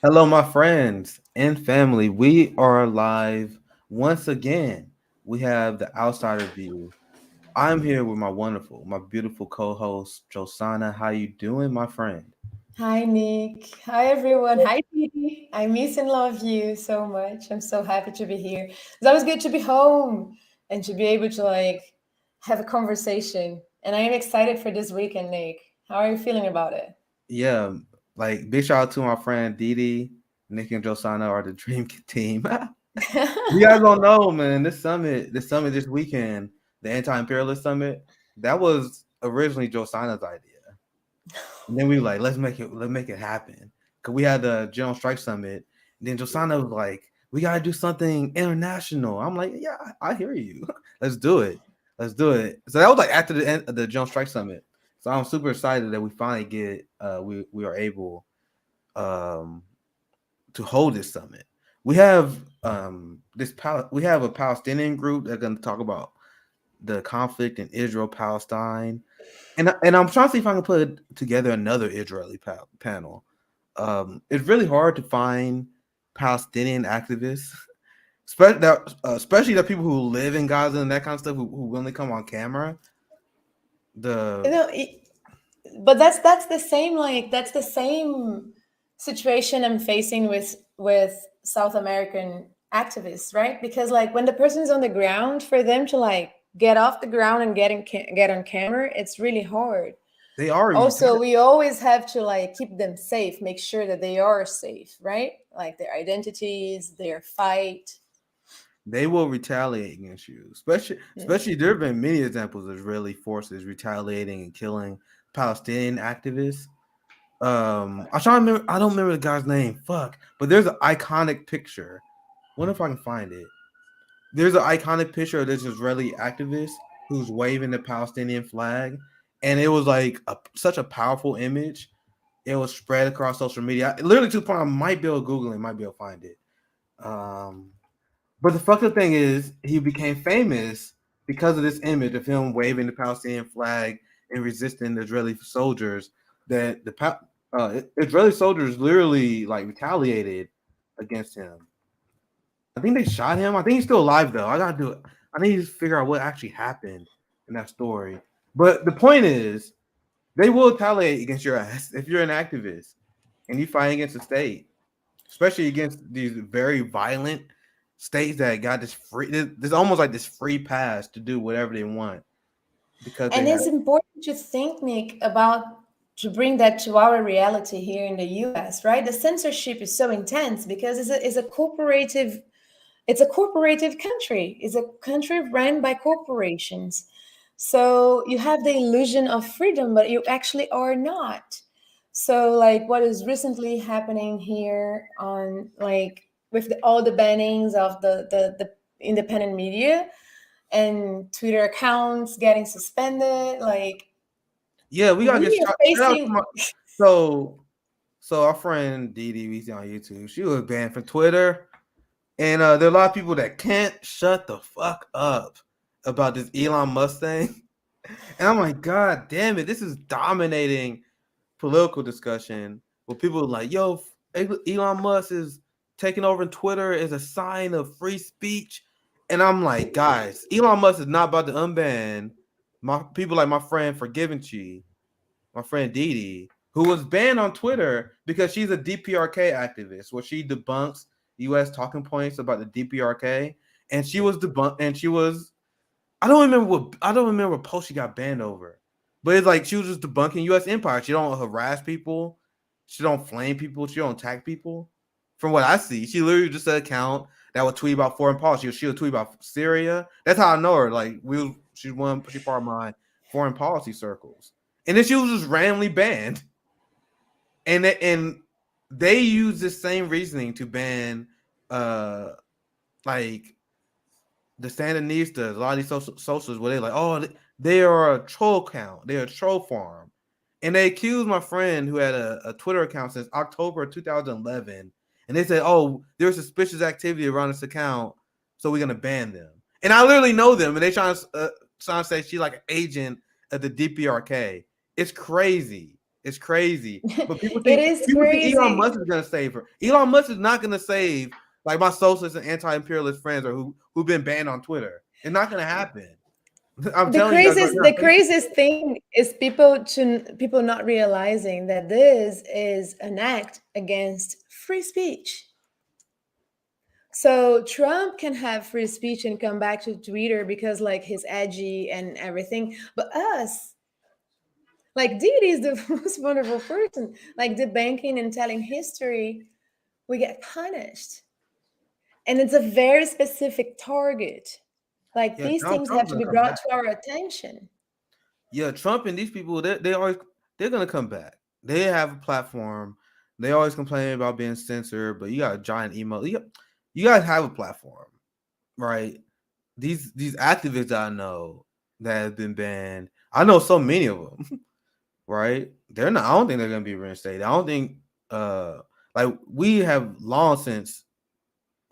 Hello, my friends and family. We are live once again. We have the outsider view. I'm here with my beautiful co-host Josana. How you doing, my friend? Hi, Nick. Hi, everyone. Hi, Didi. I miss and love you so much. I'm so happy to be here. It's always good to be home and to be able to have a conversation. And I am excited for this weekend, Nick. How are you feeling about it? Yeah, like big shout out to my friend Didi, Nick and Josana are the dream team. You guys don't know, man. This summit this weekend, the anti-imperialist summit, that was originally Josana's idea. And then we were like, let's make it happen. Cause we had the General Strike Summit. And then Josana was like, we gotta do something international. I'm like, yeah, I hear you. Let's do it. Let's do it. So that was like after the end of the General Strike Summit. So I'm super excited that we finally get we are able um to hold this summit. We have we have a Palestinian group that's gonna talk about the conflict in Israel Palestine, and I'm trying to see if I can put together another Israeli panel. It's really hard to find Palestinian activists, especially the people who live in Gaza and that kind of stuff who willingly come on camera. You The know, but that's the same that's the same situation I'm facing with South American activists, right? Because when the person is on the ground, for them to get off the ground and get on camera, it's really hard. they are Also, we always have to keep them safe, make sure that they are safe, right? Like their identities, their fight. they will retaliate against you. Especially there have been many examples of Israeli forces retaliating and killing Palestinian activists. I'm trying to remember. I don't remember the guy's name. Fuck. But there's an iconic picture. Wonder if I can find it. There's an iconic picture of this Israeli activist who's waving the Palestinian flag, and it was like such a powerful image. It was spread across social media. Literally to the point I might be able to Google it, might be able to find it. Um, but the fucked up thing is he became famous because of this image of him waving the Palestinian flag and resisting the Israeli soldiers. That Israeli soldiers literally like retaliated against him. I think they shot him. I think he's still alive though. I gotta do it. I need to figure out what actually happened in that story. But the point is, they will retaliate against your ass if you're an activist and you fight against the state, especially against these very violent states that got this free. There's almost like this free pass to do whatever they want because they And have. it's important to think, Nick, about to bring that to our reality here in the US, right? The censorship is so intense because it's a corporative country. It's a country run by corporations. So you have the illusion of freedom, but you actually are not. So what is recently happening here on with all the bannings of the independent media and Twitter accounts getting suspended, Yeah, we gotta we get are shout out to facing. my so so our friend Dee we see on YouTube. She was banned from Twitter. And there are a lot of people that can't shut the fuck up about this Elon Musk thing. And I'm like, God damn it, this is dominating political discussion where people are like, yo, Elon Musk is taking over Twitter as a sign of free speech. And I'm like, guys, Elon Musk is not about to unban my people like my friend Forgiven Chi, my friend Didi, who was banned on Twitter because she's a DPRK activist, where she debunks U.S. talking points about the DPRK, and she was debunked, and she was I don't remember what post she got banned over, but it's like she was just debunking U.S. empire. She don't harass people, she don't flame people, she don't attack people. From what I see, she literally just an account that would tweet about foreign policy. She would tweet about Syria. That's how I know her. Like she's part of my foreign policy circles, and then she was just randomly banned. And they use the same reasoning to ban uh like the Sandinistas, a lot of these socialists, where they're like, oh, they are a troll count, they're a troll farm, and they accused my friend who had a Twitter account since October 2011, and they said, oh, there's suspicious activity around this account, so we're gonna ban them. And I literally know them, and they trying to say she's like an agent of the DPRK. It's crazy. It's crazy. But It is people think Elon crazy. Musk is gonna save her. Elon Musk is not gonna save like my socialist and anti-imperialist friends or who've been banned on Twitter. It's not gonna happen. I'm The telling you guys right craziest, now. the craziest thing is people not realizing that this is an act against free speech. So Trump can have free speech and come back to Twitter because like he's edgy and everything, but us, like Didi is the most wonderful person, like debunking and telling history, we get punished, and it's a very specific target. Like Yeah, these Donald things have Trump's to gonna be come brought back. to our attention. Yeah, Trump and these people, they're gonna come back. They have a platform. They always complain about being censored, but you got a giant email. You guys have a platform, right? These activists I know that have been banned. I know so many of them, right? They're not. I don't think they're gonna be reinstated. I don't think. Like we have long since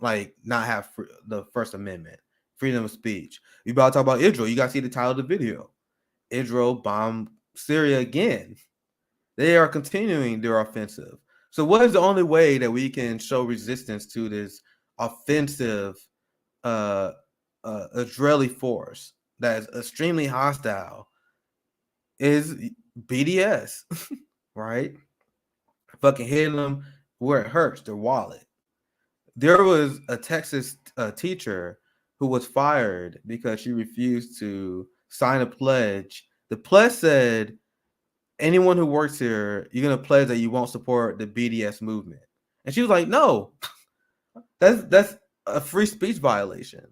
like not have the First Amendment, freedom of speech. You about to talk about Israel? You got to see the title of the video. Israel bombed Syria again. They are continuing their offensive. So, what is the only way that we can show resistance to this offensive uh, Israeli force that is extremely hostile? Is BDS, right? Fucking hitting them where it hurts, their wallet. There was a Texas teacher who was fired because she refused to sign a pledge. The pledge said, anyone who works here, you're gonna pledge that you won't support the BDS movement. And she was like, no, that's a free speech violation.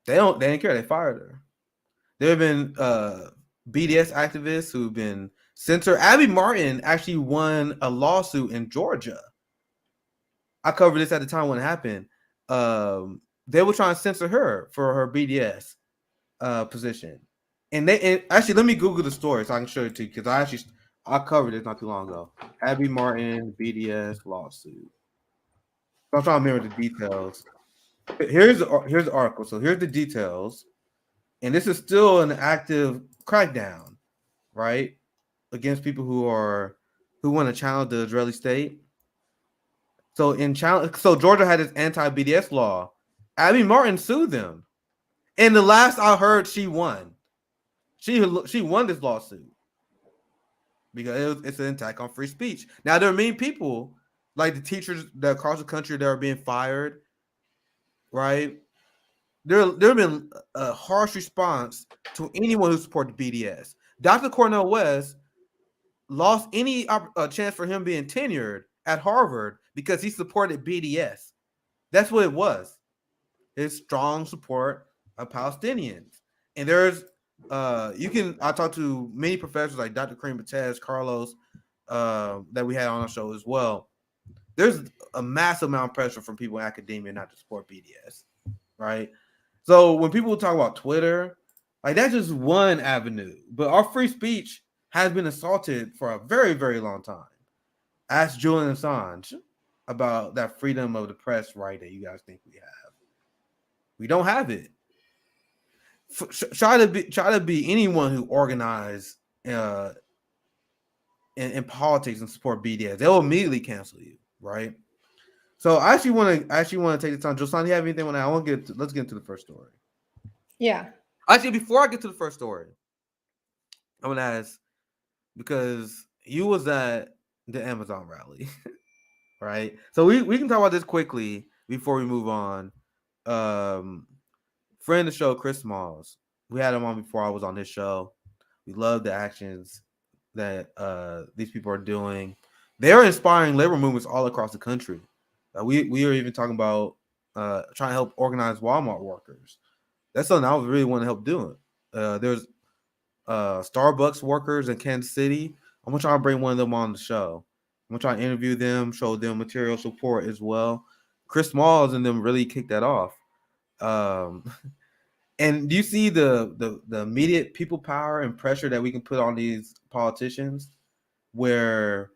They didn't care. They fired her. There have been BDS activists who've been censored. Abby Martin actually won a lawsuit in Georgia. I covered this at the time when it happened. They were trying to censor her for her BDS position. And actually, let me Google the story so I can show it to you because I covered it not too long ago. Abby Martin BDS lawsuit. So I'm trying to remember the details. Here's the article. So here's the details, and this is still an active crackdown, right, against people who want to challenge the Israeli state. So Georgia had this anti-BDS law. Abby Martin sued them, and the last I heard, she won. She won this lawsuit because it's an attack on free speech. Now there are many people like the teachers that across the country that are being fired, right? There have been a harsh response to anyone who supported BDS. Dr. Cornel West lost any chance for him being tenured at Harvard because he supported BDS. That's what it was. His strong support of Palestinians. And there's I talked to many professors like Dr. Kareem Bates, Carlos, that we had on our show as well. There's a massive amount of pressure from people in academia not to support BDS, right? So when people talk about Twitter, like that's just one avenue. But our free speech has been assaulted for a very, very long time. Ask Julian Assange about that freedom of the press right that you guys think we have. We don't have it. Try to be anyone who organize in politics and support BDS. They'll immediately cancel you, right? So I actually want to take the time. Josan, you have anything on that? Let's get into the first story. Yeah. Actually, before I get to the first story, I'm gonna ask because you was at the Amazon rally, right? So we can talk about this quickly before we move on. Friend of the show, Chris Smalls. We had him on before I was on this show. We love the actions that these people are doing. They're inspiring labor movements all across the country. We are even talking about trying to help organize Walmart workers. That's something I really want to help doing. There's Starbucks workers in Kansas City. I'm gonna try to bring one of them on the show. I'm gonna try to interview them, show them material support as well. Chris Smalls and them really kicked that off. Um, and do you see the immediate people power and pressure that we can put on these politicians? Where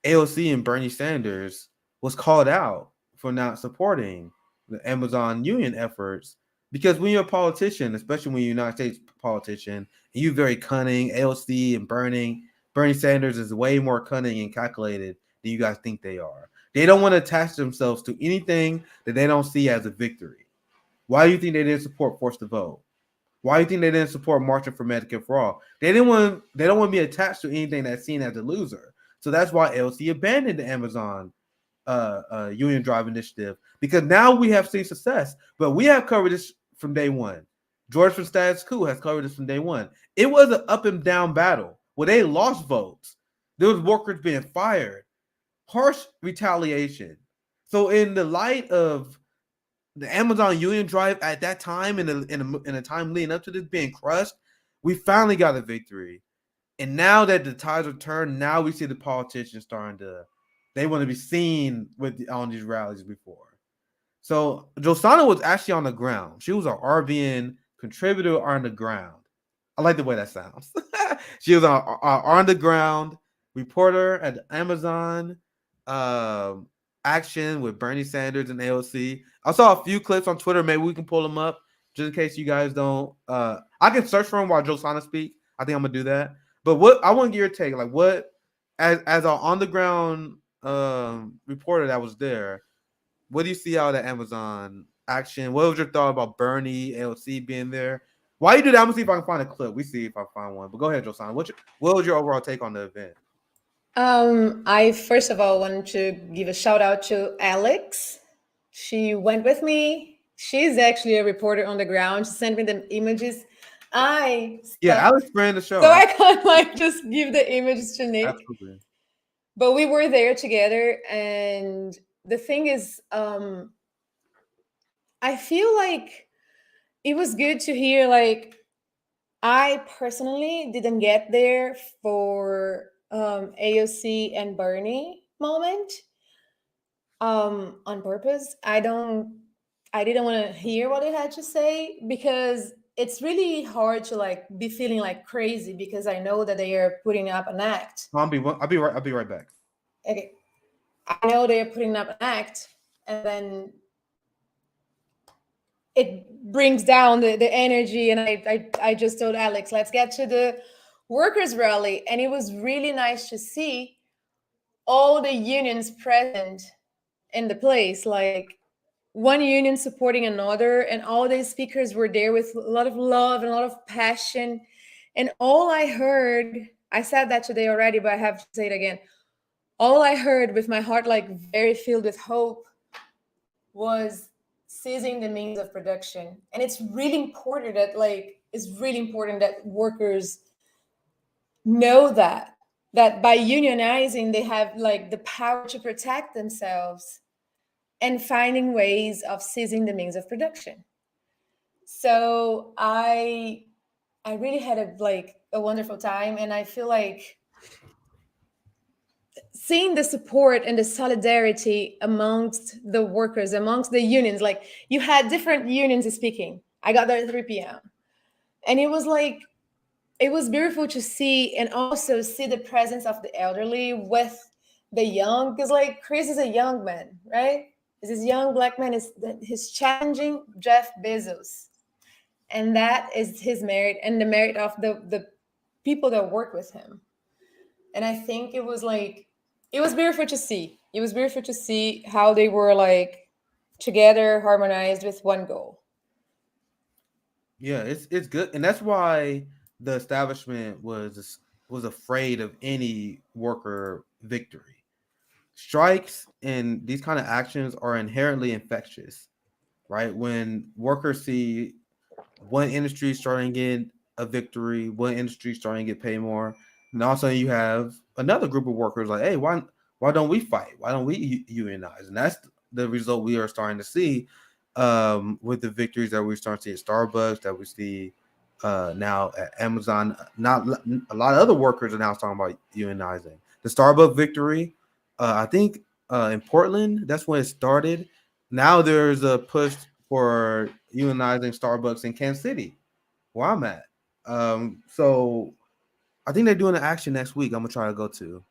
AOC and Bernie Sanders was called out for not supporting the Amazon union efforts. Because when you're a politician, especially when you're a United States politician, and you're very cunning, AOC and Bernie, Bernie Sanders is way more cunning and calculated than you guys think they are. They don't want to attach themselves to anything that they don't see as a victory. Why do you think they didn't support forced to vote? Why do you think they didn't support marching for Medicare for all? They didn't want. They don't want to be attached to anything that's seen as a loser. So that's why LC abandoned the Amazon union drive initiative, because now we have seen success. But we have covered this from day one. George from Status Quo has covered this from day one. It was an up and down battle where they lost votes. There was workers being fired, harsh retaliation. So in the light of the Amazon union drive at that time, in the time leading up to this being crushed, we finally got a victory. And now that the tides are turned, now we see the politicians starting to, they want to be seen on these rallies before. So Josana was actually on the ground. She was an RBN contributor on the ground. I like the way that sounds. She was on the ground reporter at Amazon action with Bernie Sanders and AOC. I saw a few clips on Twitter. Maybe we can pull them up just in case you guys don't. I can search for them while Josana speak. I think I'm gonna do that. But what I want to get your take, like what, as an on the ground reporter that was there, what do you see out of Amazon action? What was your thought about Bernie, AOC being there? Why you do that? I'm gonna see if I can find a clip. We see if I find one. But go ahead, Josana. What was your overall take on the event? I first of all want to give a shout out to Alex. She went with me. She's actually a reporter on the ground. She sent me the images. Alex ran the show. So I can't like just give the images to Nick. Absolutely. But we were there together, and the thing is, I feel like it was good to hear, like, I personally didn't get there for AOC and Bernie moment on purpose. I didn't want to hear what they had to say, because it's really hard to like be feeling like crazy, because I know that they are putting up an act. I'll be right back. Okay. I know they're putting up an act, and then it brings down the energy. And I just told Alex, let's get to the workers' rally. And it was really nice to see all the unions present in the place, like one union supporting another, and all the speakers were there with a lot of love and a lot of passion. And all I heard, I said that today already, but I have to say it again. All I heard, with my heart like very filled with hope, was seizing the means of production. And it's really important that workers know that by unionizing they have like the power to protect themselves and finding ways of seizing the means of production. So I really had a wonderful time, and I feel like seeing the support and the solidarity amongst the workers, amongst the unions, like you had different unions speaking. I got there at 3 p.m. And it was beautiful to see, and also see the presence of the elderly with the young, because like Chris is a young man, right? This young black man he's challenging Jeff Bezos. And that is his merit and the merit of the people that work with him. And I think it was beautiful to see. It was beautiful to see how they were like together, harmonized with one goal. Yeah, it's good, and that's why the establishment was afraid of any worker victory. Strikes and these kind of actions are inherently infectious, right? When workers see one industry starting to get a victory, one industry starting to get paid more, and also you have another group of workers like, hey, why don't we fight? Why don't we unionize? And that's the result we are starting to see with the victories that we start to see at Starbucks, that we see now at Amazon. Not a lot of other workers are now talking about unionizing. The Starbucks victory, I think in Portland, that's when it started. Now there's a push for unionizing Starbucks in Kansas City, where I'm at. So I think they're doing an action next week. I'm gonna try to go to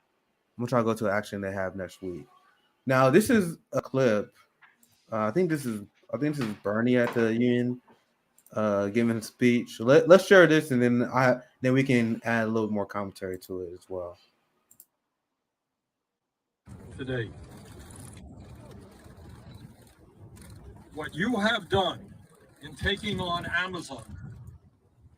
an action they have next week. Now this is a clip. I think this is Bernie at the union. giving a speech. Let's share this, and then we can add a little more commentary to it as well. Today, what you have done in taking on Amazon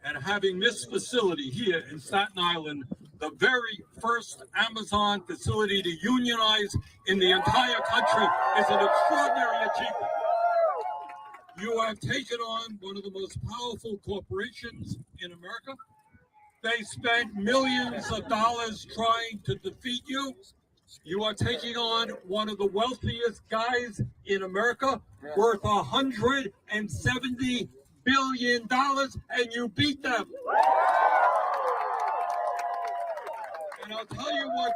and having this facility here in Staten Island, the very first Amazon facility to unionize in the entire country, is an extraordinary achievement. You have taken on one of the most powerful corporations in America. They spent millions of dollars trying to defeat you. You are taking on one of the wealthiest guys in America, worth $170 billion, and you beat them. And I'll tell you what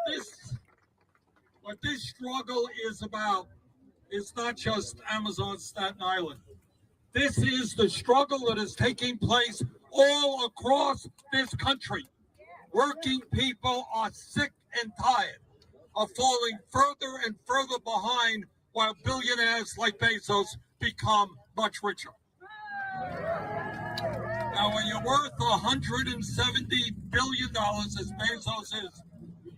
this struggle is about. It's not just Amazon Staten Island. This is the struggle that is taking place all across this country. Working people are sick and tired of falling further and further behind while billionaires like Bezos become much richer. Now, when you're worth $170 billion, as Bezos is,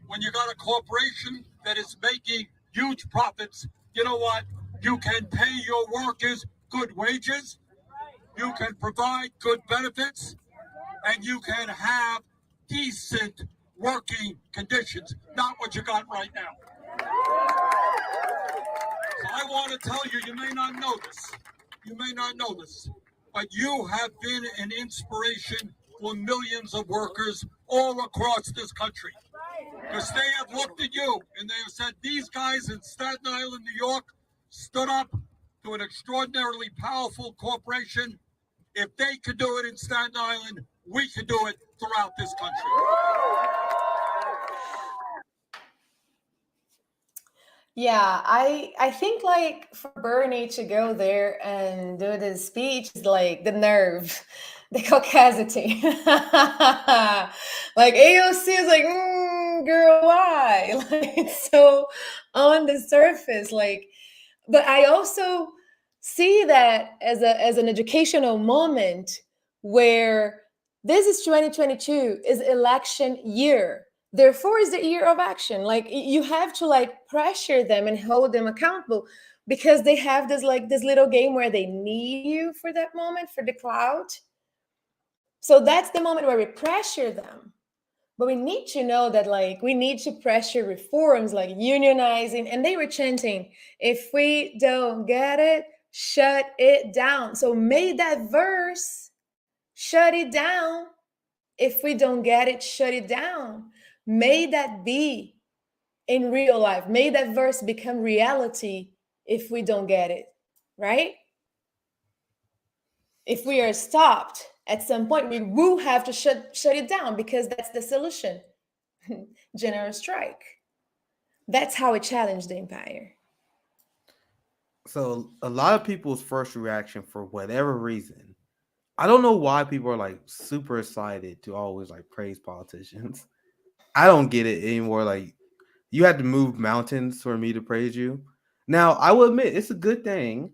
when you got a corporation that is making huge profits, you know what? You can pay your workers good wages, you can provide good benefits, and you can have decent working conditions, not what you got right now. So I want to tell you, you may not know this, but you have been an inspiration for millions of workers all across this country. Because they have looked at you and they have said, these guys in Staten Island, New York, stood up to an extraordinarily powerful corporation. If they could do it in Staten Island, we could do it throughout this country. Yeah, I think like for Bernie to go there and do this speech is like the nerve, the caucasity. Like AOC is like, girl, why? Like it's so on the surface, like. But I also see that as an educational moment where this is 2022 is election year, therefore is the year of action. Like you have to like pressure them and hold them accountable because they have this like this little game where they need you for that moment, for the clout. So that's the moment where we pressure them. But we need to know that like we need to pressure reforms like unionizing. And they were chanting, if we don't get it, shut it down. So may that verse shut it down. If we don't get it, shut it down. May that be in real life. May that verse become reality if we don't get it, right? If we are stopped at some point, we will have to shut it down because that's the solution. General strike. That's how it challenged the empire. So a lot of people's first reaction, for whatever reason, I don't know why people are like super excited to always like praise politicians. I don't get it anymore. Like you had to move mountains for me to praise you. Now I will admit it's a good thing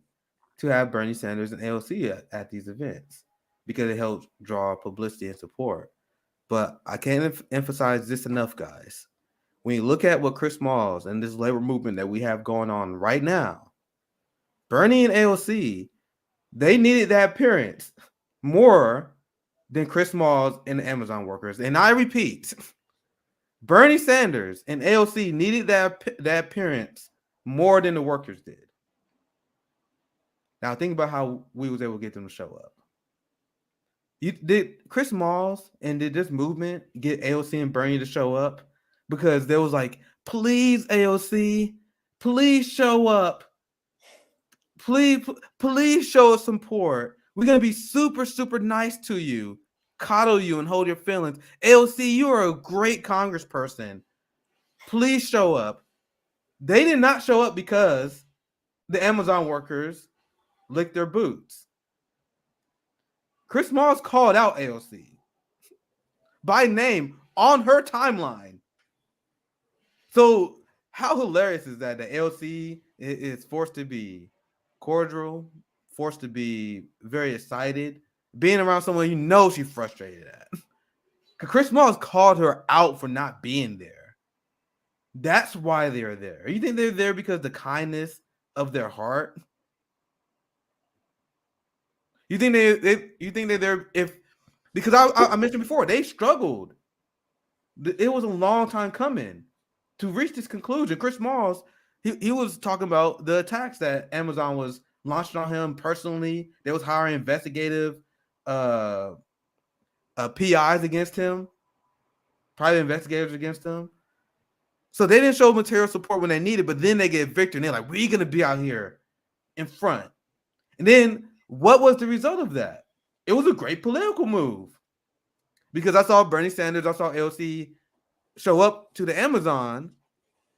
to have Bernie Sanders and AOC at these events because it helps draw publicity and support. But I can't emphasize this enough, guys. When you look at what Chris Smalls and this labor movement that we have going on right now, Bernie and AOC, they needed that appearance more than Chris Smalls and the Amazon workers. And I repeat, Bernie Sanders and AOC needed that appearance more than the workers did. Now think about how we was able to get them to show up. Did Chris Smalls and did this movement get AOC and Bernie to show up? Because there was like, please, AOC, please show up. Please show us support. We're gonna be super, super nice to you, coddle you, and hold your feelings. AOC, you are a great congressperson. Please show up. They did not show up because the Amazon workers licked their boots. Chris Smalls called out AOC by name on her timeline. So how hilarious is that? The AOC is forced to be cordial, forced to be very excited, being around someone you know she's frustrated at. Because Chris Smalls called her out for not being there. That's why they're there. You think they're there because of the kindness of their heart? You think you think they're there because I mentioned before, they struggled. It was a long time coming to reach this conclusion. Chris Smalls, he was talking about the attacks that Amazon was launching on him personally. They was hiring investigative PIs against him, private investigators against him. So they didn't show material support when they needed, but then they get victory and they're like, we're going to be out here in front. And then what was the result of that? It was a great political move because I saw Bernie Sanders, I saw AOC show up to the Amazon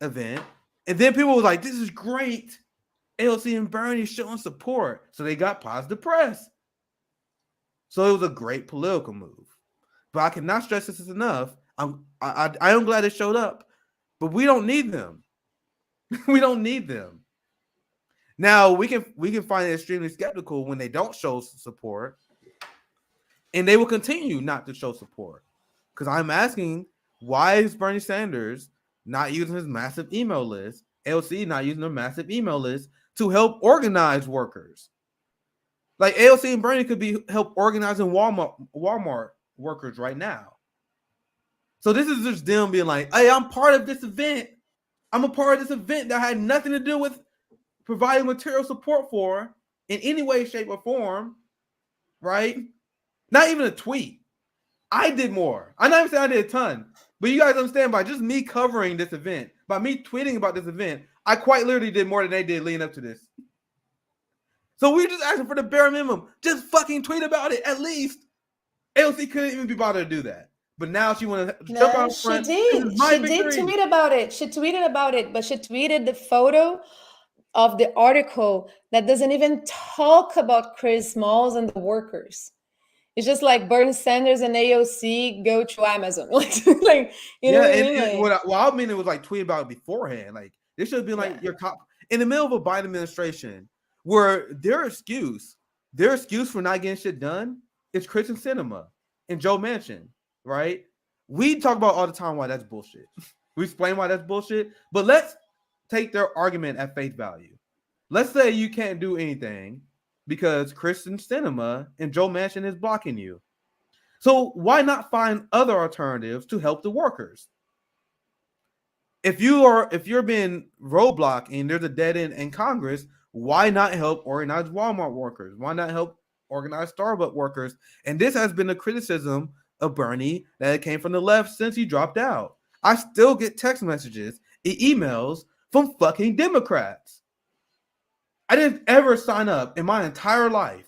event, and then people were like, this is great. AOC and Bernie showing support. So they got positive press. So it was a great political move. But I cannot stress this enough. I am glad it showed up, but we don't need them. We don't need them. Now we can find it extremely skeptical when they don't show support, and they will continue not to show support. Because I'm asking, why is Bernie Sanders not using his massive email list, AOC not using their massive email list to help organize workers? Like AOC and Bernie could be help organizing Walmart workers right now. So this is just them being like, hey, I'm part of this event. I'm a part of this event that had nothing to do with providing material support for in any way, shape, or form, right? Not even a tweet. I did more. I'm not even saying I did a ton, but you guys understand, by just me covering this event, by me tweeting about this event, I quite literally did more than they did leading up to this. So we're just asking for the bare minimum. Just fucking tweet about it, at least. AOC couldn't even be bothered to do that. But now she want to jump out front. She did tweet about it. She tweeted about it, but she tweeted the photo of the article that doesn't even talk about Chris Smalls and the workers. It's just like Bernie Sanders and AOC go to Amazon. Like you know what I mean? I mean, it was like tweet about it beforehand. Like this should have been like your top in the middle of a Biden administration where their excuse for not getting shit done is Christian cinema and Joe Manchin, right? We talk about all the time why that's bullshit. We explain why that's bullshit, but let's take their argument at face value. Let's say you can't do anything because Kristen Sinema and Joe Manchin is blocking you. So why not find other alternatives to help the workers? If you're being roadblocked and there's a dead end in Congress, why not help organize Walmart workers? Why not help organize Starbucks workers? And this has been a criticism of Bernie that came from the left since he dropped out. I still get text messages and emails from fucking Democrats. I didn't ever sign up in my entire life.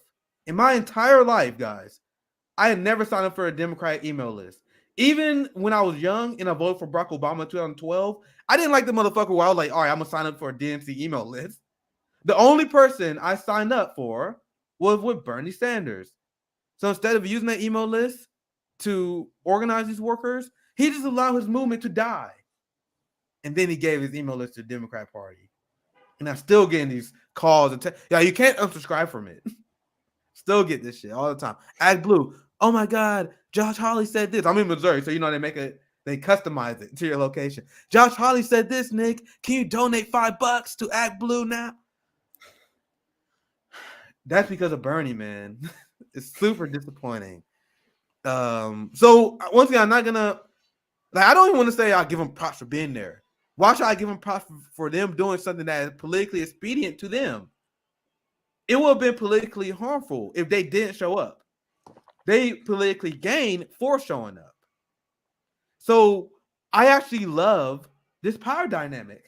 In my entire life, guys, I had never signed up for a Democratic email list. Even when I was young and I voted for Barack Obama in 2012, I didn't like the motherfucker where I was like, all right, I'm going to sign up for a DNC email list. The only person I signed up for was with Bernie Sanders. So instead of using that email list to organize these workers, he just allowed his movement to die. And then he gave his email list to the Democrat Party. And I'm still getting these calls. Yeah, you can't unsubscribe from it. Still get this shit all the time. Act Blue. Oh my God, Josh Hawley said this. I'm in Missouri, so you know they customize it to your location. Josh Hawley said this, Nick. Can you donate $5 to Act Blue now? That's because of Bernie, man. It's super disappointing. So once again, I'm not gonna I don't even want to say I'll give them props for being there. Why should I give them props for them doing something that is politically expedient to them? It would have been politically harmful if they didn't show up. They politically gained for showing up. So I actually love this power dynamic.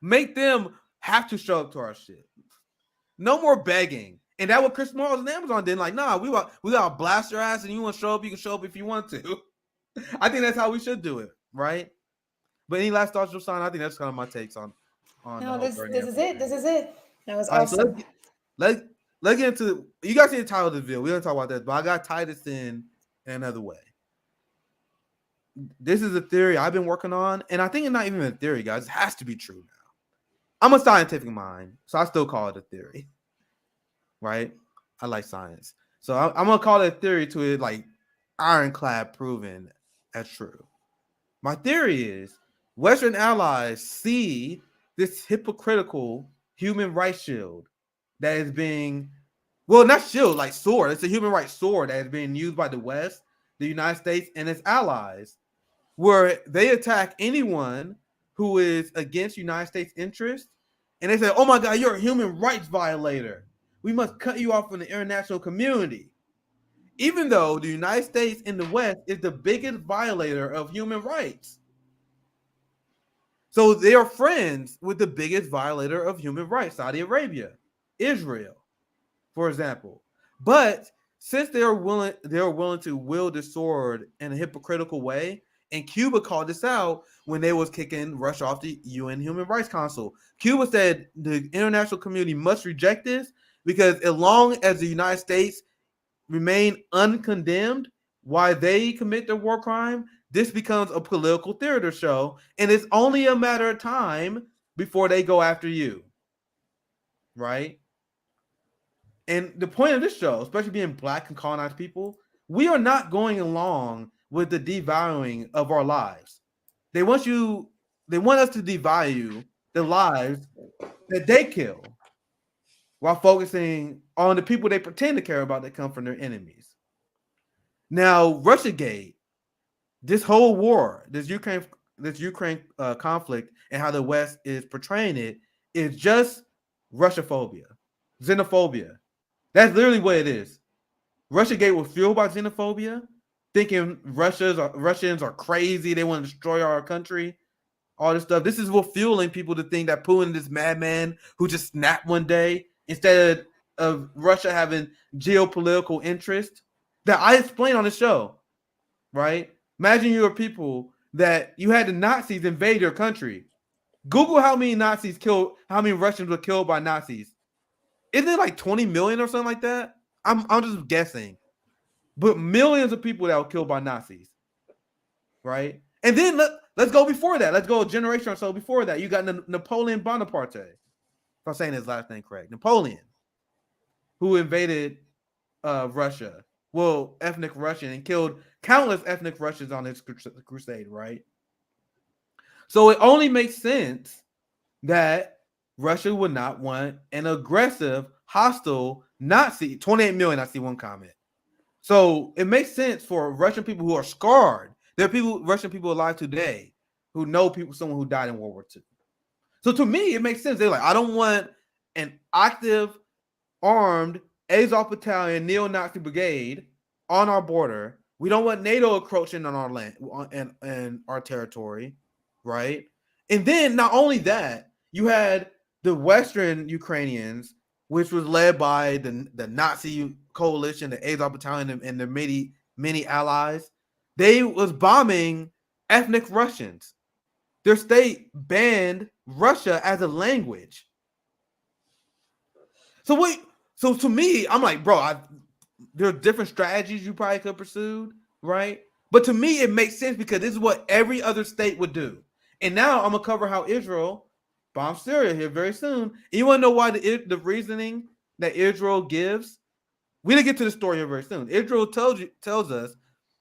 Make them have to show up to our shit. No more begging. And that's what Chris Smalls and Amazon did. Like, nah, we got to blast your ass, and you want to show up, you can show up if you want to. I think that's how we should do it, right? But any last thoughts, Josiah? I think that's kind of my takes on. No, this is it. This is it. That was All awesome. Right, so let's get into. You guys see the title of the video. We don't talk about that, but I got tied this in another way. This is a theory I've been working on, and I think it's not even a theory, guys. It has to be true now. I'm a scientific mind, so I still call it a theory, right? I like science. So I'm gonna call that theory to it like ironclad proven as true. My theory is Western allies see this hypocritical human rights shield that is being, well, not shield, like sword. It's a human rights sword that is being used by the West, the United States, and its allies, where they attack anyone who is against United States interests, and they say, "Oh my God, you're a human rights violator. We must cut you off from the international community." Even though the United States and the West is the biggest violator of human rights. So they are friends with the biggest violator of human rights, Saudi Arabia, Israel, for example. But since they are willing to wield the sword in a hypocritical way, and Cuba called this out when they was kicking Russia off the UN Human Rights Council. Cuba said the international community must reject this because as long as the United States remain uncondemned while they commit their war crime, this becomes a political theater show, and it's only a matter of time before they go after you, right? And the point of this show, especially being Black and colonized people, we are not going along with the devaluing of our lives. They want us to devalue the lives that they kill while focusing on the people they pretend to care about that come from their enemies. Now, Russiagate, this whole war, this Ukraine conflict, and how the West is portraying it is just Russophobia, xenophobia. That's literally what it is. Russiagate was fueled by xenophobia, thinking Russians are crazy, they want to destroy our country, all this stuff. This is what fueling people to think that Putin is this madman who just snapped one day instead of Russia having geopolitical interest that I explained on the show, right? Imagine you were people that you had the Nazis invade your country. Google how many Russians were killed by Nazis. Isn't it like 20 million or something like that? I'm just guessing. But millions of people that were killed by Nazis, right? And then let's go before that. Let's go a generation or so before that. You got Napoleon Bonaparte, if I'm saying his last name correct. Napoleon, who invaded Russia. Well, ethnic Russian, and killed countless ethnic Russians on his crusade, right? So it only makes sense that Russia would not want an aggressive, hostile Nazi. 28 million, I see one comment. So it makes sense for Russian people who are scarred. There are Russian people alive today who know someone who died in World War II. So to me, it makes sense. They're like, I don't want an active, armed Azov Battalion neo-Nazi brigade on our border. We don't want NATO encroaching on our land and our territory, right? And then not only that, you had the Western Ukrainians, which was led by the Nazi coalition, the Azov Battalion, and their many allies. They was bombing ethnic Russians. Their state banned Russia as a language. So to me, I'm like, bro, there are different strategies you probably could pursue, right? But to me, it makes sense because this is what every other state would do. And now I'm gonna cover how Israel bombed Syria here very soon. And you want to know why the reasoning that Israel gives? We didn't get to the story here very soon. Israel tells us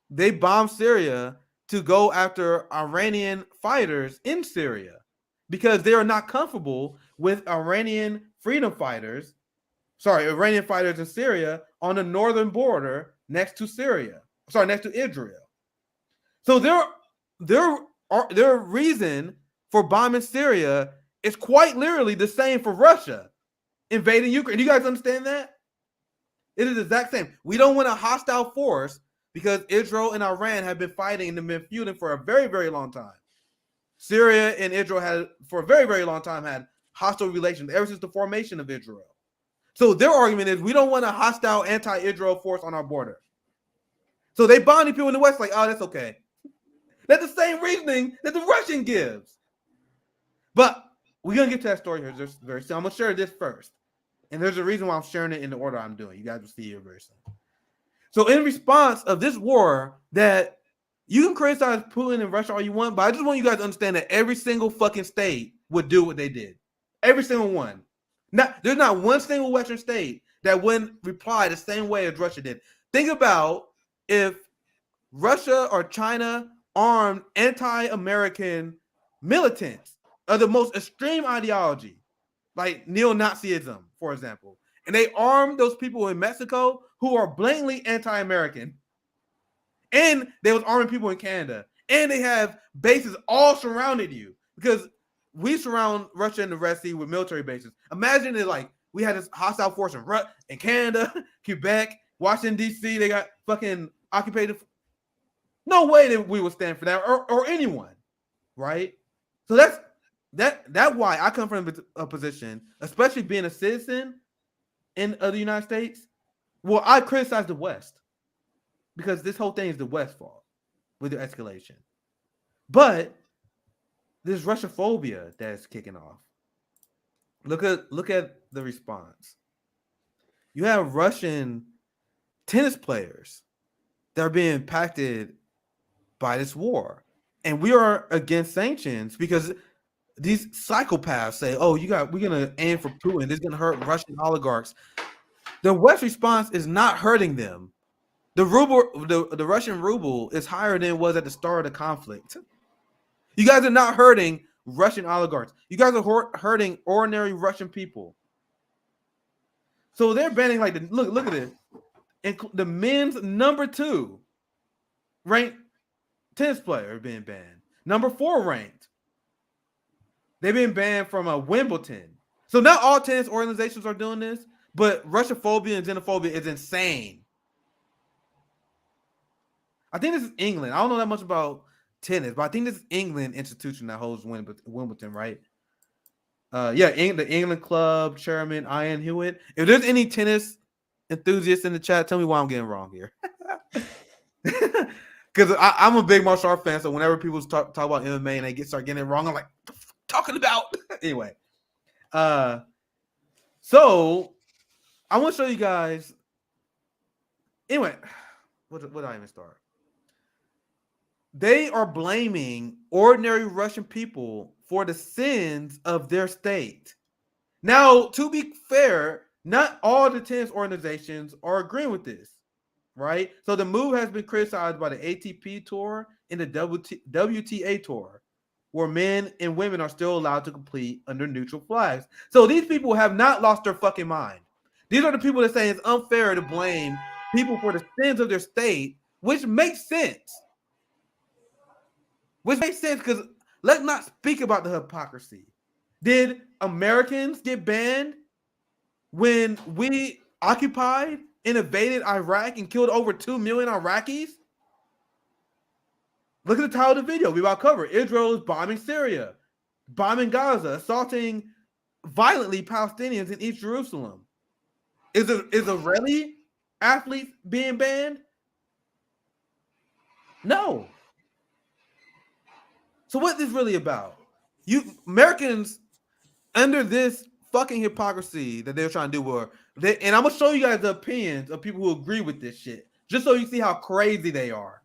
they bombed Syria to go after Iranian fighters in Syria because they are not comfortable with Iranian fighters in Syria on the northern border next to Israel. So their reason for bombing Syria is quite literally the same for Russia invading Ukraine. Do you guys understand that? It is the exact same. We don't want a hostile force because Israel and Iran have been fighting and have been feuding for a very, very long time. Syria and Israel had, for a very, very long time, had hostile relations ever since the formation of Israel. So their argument is we don't want a hostile anti-Israel force on our border. So they bombing people in the West like, oh, that's okay. That's the same reasoning that the Russian gives. But we're going to get to that story here very soon. I'm going to share this first. And there's a reason why I'm sharing it in the order I'm doing. You guys will see it very soon. So in response of this war, that you can criticize Putin and Russia all you want, but I just want you guys to understand that every single fucking state would do what they did. Every single one. There's not one single Western state that wouldn't reply the same way as Russia did. Think about if Russia or China armed anti-American militants of the most extreme ideology, like neo-Nazism, for example, and they armed those people in Mexico who are blatantly anti-American, and they was arming people in Canada, and they have bases all surrounded you because we surround Russia and the Red Sea with military bases. Imagine it like we had this hostile force in Canada, Quebec, Washington D.C. They got fucking occupied. No way that we would stand for that, or anyone, right? So that's why I come from a position, especially being a citizen in the United States. Well, I criticize the West because this whole thing is the West's fault with the escalation. But there's Russophobia that's kicking off. Look at the response. You have Russian tennis players that are being impacted by this war, and we are against sanctions because these psychopaths say, "Oh, we're gonna aim for Putin. This is gonna hurt Russian oligarchs." The West response is not hurting them. The Russian ruble is higher than it was at the start of the conflict. You guys are not hurting Russian oligarchs. You guys are hurting ordinary Russian people. So they're banning like look at this. And the men's number 2 ranked tennis player being banned. Number 4 ranked. They've been banned from Wimbledon. So not all tennis organizations are doing this, but Russophobia and xenophobia is insane. I think this is England. I don't know that much about tennis, but I think this is England institution that holds Wimbledon, right? The England club chairman, Ian Hewitt. If there's any tennis enthusiasts in the chat, tell me why I'm getting wrong here. Because I'm a big martial art fan, so whenever people talk about MMA and they start getting it wrong, I'm like, what the talking about? Anyway. So I want to show you guys. Anyway, what did I even start? They are blaming ordinary Russian people for the sins of their state. Now, to be fair, not all the tennis organizations are agreeing with this, right? So the move has been criticized by the ATP Tour and the WTA Tour, where men and women are still allowed to compete under neutral flags. So these people have not lost their fucking mind. These are the people that say it's unfair to blame people for the sins of their state, which makes sense. Which makes sense because let's not speak about the hypocrisy. Did Americans get banned when we occupied and invaded Iraq and killed over 2 million Iraqis? Look at the title of the video. We about to cover. Israel is bombing Syria, bombing Gaza, assaulting violently Palestinians in East Jerusalem. Is Israeli athletes being banned? No. So what is this really about? You Americans under this fucking hypocrisy that they're trying to do, and I'm gonna show you guys the opinions of people who agree with this shit, just so you see how crazy they are.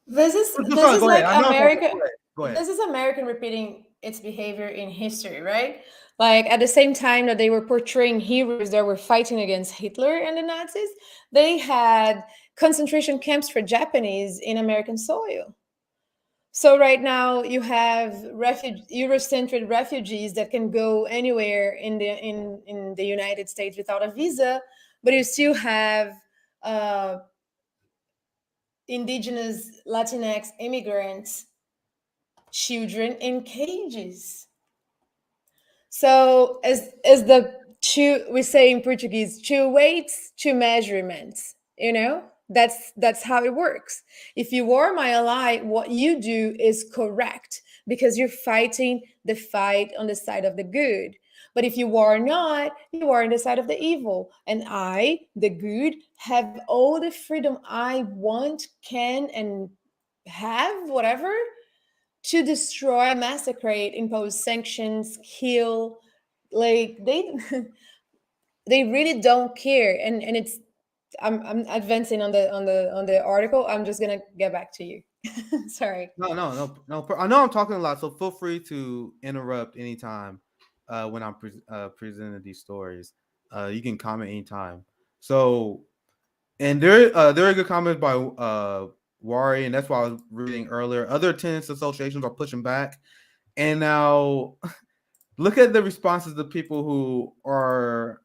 This is like America. This is American repeating its behavior in history, right? Like at the same time that they were portraying heroes that were fighting against Hitler and the Nazis, they had concentration camps for Japanese in American soil. So right now you have Eurocentric refugees that can go anywhere in the United States without a visa, but you still have indigenous Latinx immigrants, children in cages. So as we say in Portuguese, two weights, two measurements, that's how it works. If you are my ally, what you do is correct because you're fighting the fight on the side of the good. But if you are not, you are on the side of the evil. And I, the good, have all the freedom I want, can, and have, whatever, to destroy, massacre, impose sanctions, kill. Like they really don't care. And it's I'm advancing on the article. I'm just gonna get back to you. Sorry. No. I know I'm talking a lot, so feel free to interrupt anytime when I'm presenting these stories. You can comment anytime. So, and there are good comments by Wari, and that's why I was reading earlier. Other tenants associations are pushing back, and now look at the responses of people who are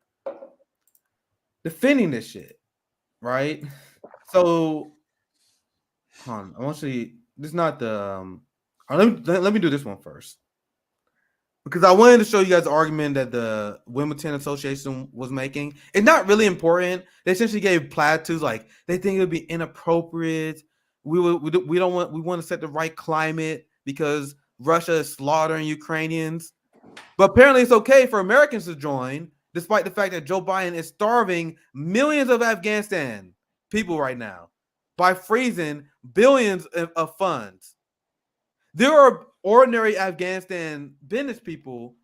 defending this shit, right? So, hold on, I want to see. This is not the. Let me do this one first, because I wanted to show you guys the argument that the Wimbledon Association was making. It's not really important. They essentially gave platitudes like they think it would be inappropriate. We want to set the right climate because Russia is slaughtering Ukrainians. But apparently it's okay for Americans to join, despite the fact that Joe Biden is starving millions of Afghanistan people right now by freezing billions of funds. There are ordinary Afghanistan business people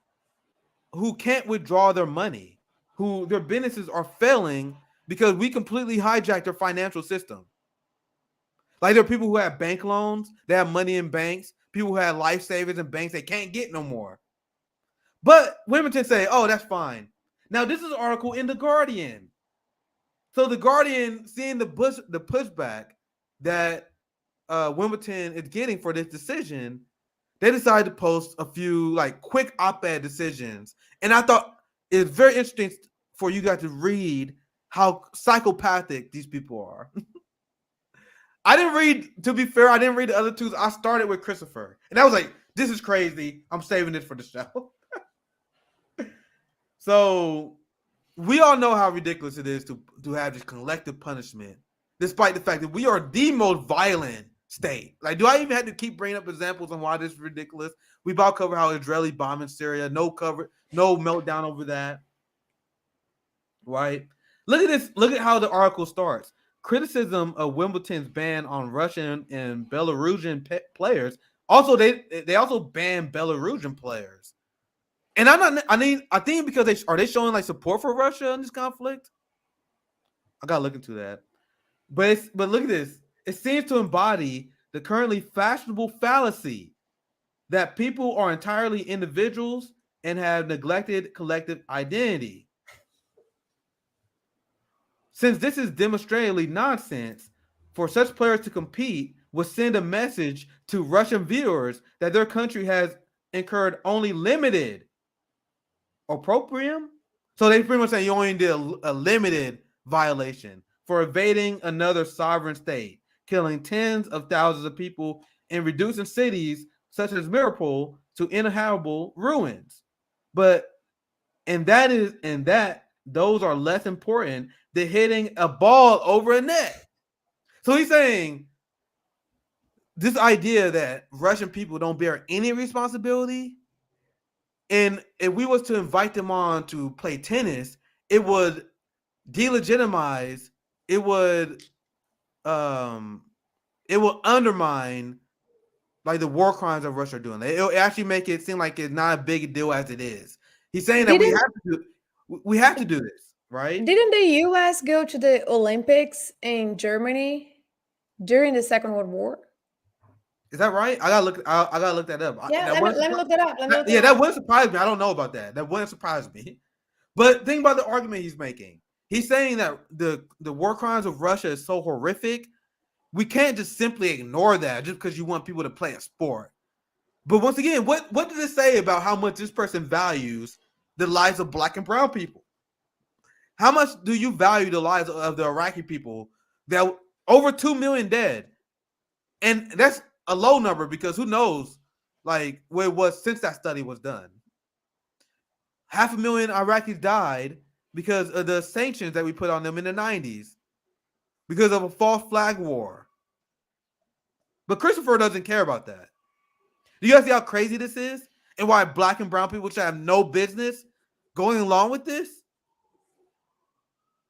who can't withdraw their money, who their businesses are failing because we completely hijacked their financial system. Like there are people who have bank loans, they have money in banks, people who have life savings in banks they can't get no more. But Wimbledon say, oh, that's fine. Now, this is an article in The Guardian. So The Guardian, seeing the pushback that Wimbledon is getting for this decision, they decided to post a few like quick op-ed decisions. And I thought it's very interesting for you guys to read how psychopathic these people are. I didn't read, to be fair, I didn't read the other two. I started with Christopher. And I was like, this is crazy. I'm saving this for the show. So we all know how ridiculous it is to have this collective punishment, despite the fact that we are the most violent state. Like, do I even have to keep bringing up examples on why this is ridiculous? We about cover how Israeli bombing Syria, no meltdown over that. Right? Look at this. Look at how the article starts. Criticism of Wimbledon's ban on Russian and Belarusian players. Also, they also banned Belarusian players. And I think because they showing like support for Russia in this conflict. I gotta look into that. But look at this. It seems to embody the currently fashionable fallacy that people are entirely individuals and have neglected collective identity. Since this is demonstrably nonsense, for such players to compete would send a message to Russian viewers that their country has incurred only limited opprobrium. So they pretty much say you only did a limited violation for invading another sovereign state, killing tens of thousands of people, and reducing cities such as Mariupol to inhabitable ruins. But those are less important than hitting a ball over a net. So he's saying this idea that Russian people don't bear any responsibility. And if we was to invite them on to play tennis, it would delegitimize, it would undermine like the war crimes that Russia are doing. It'll actually make it seem like it's not a big deal as it is. He's saying that we have to do this, right? Didn't the US go to the Olympics in Germany during the Second World War? Is that right? I gotta look that up. Yeah, let me look that up. That wouldn't surprise me. I don't know about that. That wouldn't surprise me. But think about the argument he's making. He's saying that the war crimes of Russia is so horrific, we can't just simply ignore that just because you want people to play a sport. But once again, what does it say about how much this person values the lives of Black and brown people? How much do you value the lives of the Iraqi people? That over 2 million dead, and that's a low number because who knows, like where it was since that study was done. 500,000 Iraqis died because of the sanctions that we put on them in the 90s, because of a false flag war. But Christopher doesn't care about that. Do you guys see how crazy this is? And why Black and brown people should have no business going along with this?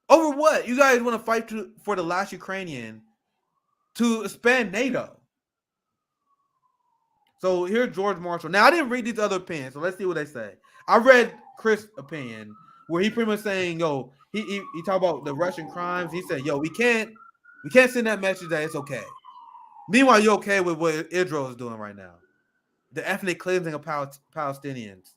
Over what? You guys want to fight for the last Ukrainian to expand NATO. So here's George Marshall. Now, I didn't read these other opinions, so let's see what they say. I read Chris' opinion, where he pretty much saying, yo, he talked about the Russian crimes. He said, yo, we can't send that message that it's okay. Meanwhile, you're okay with what Israel is doing right now. The ethnic cleansing of Palestinians.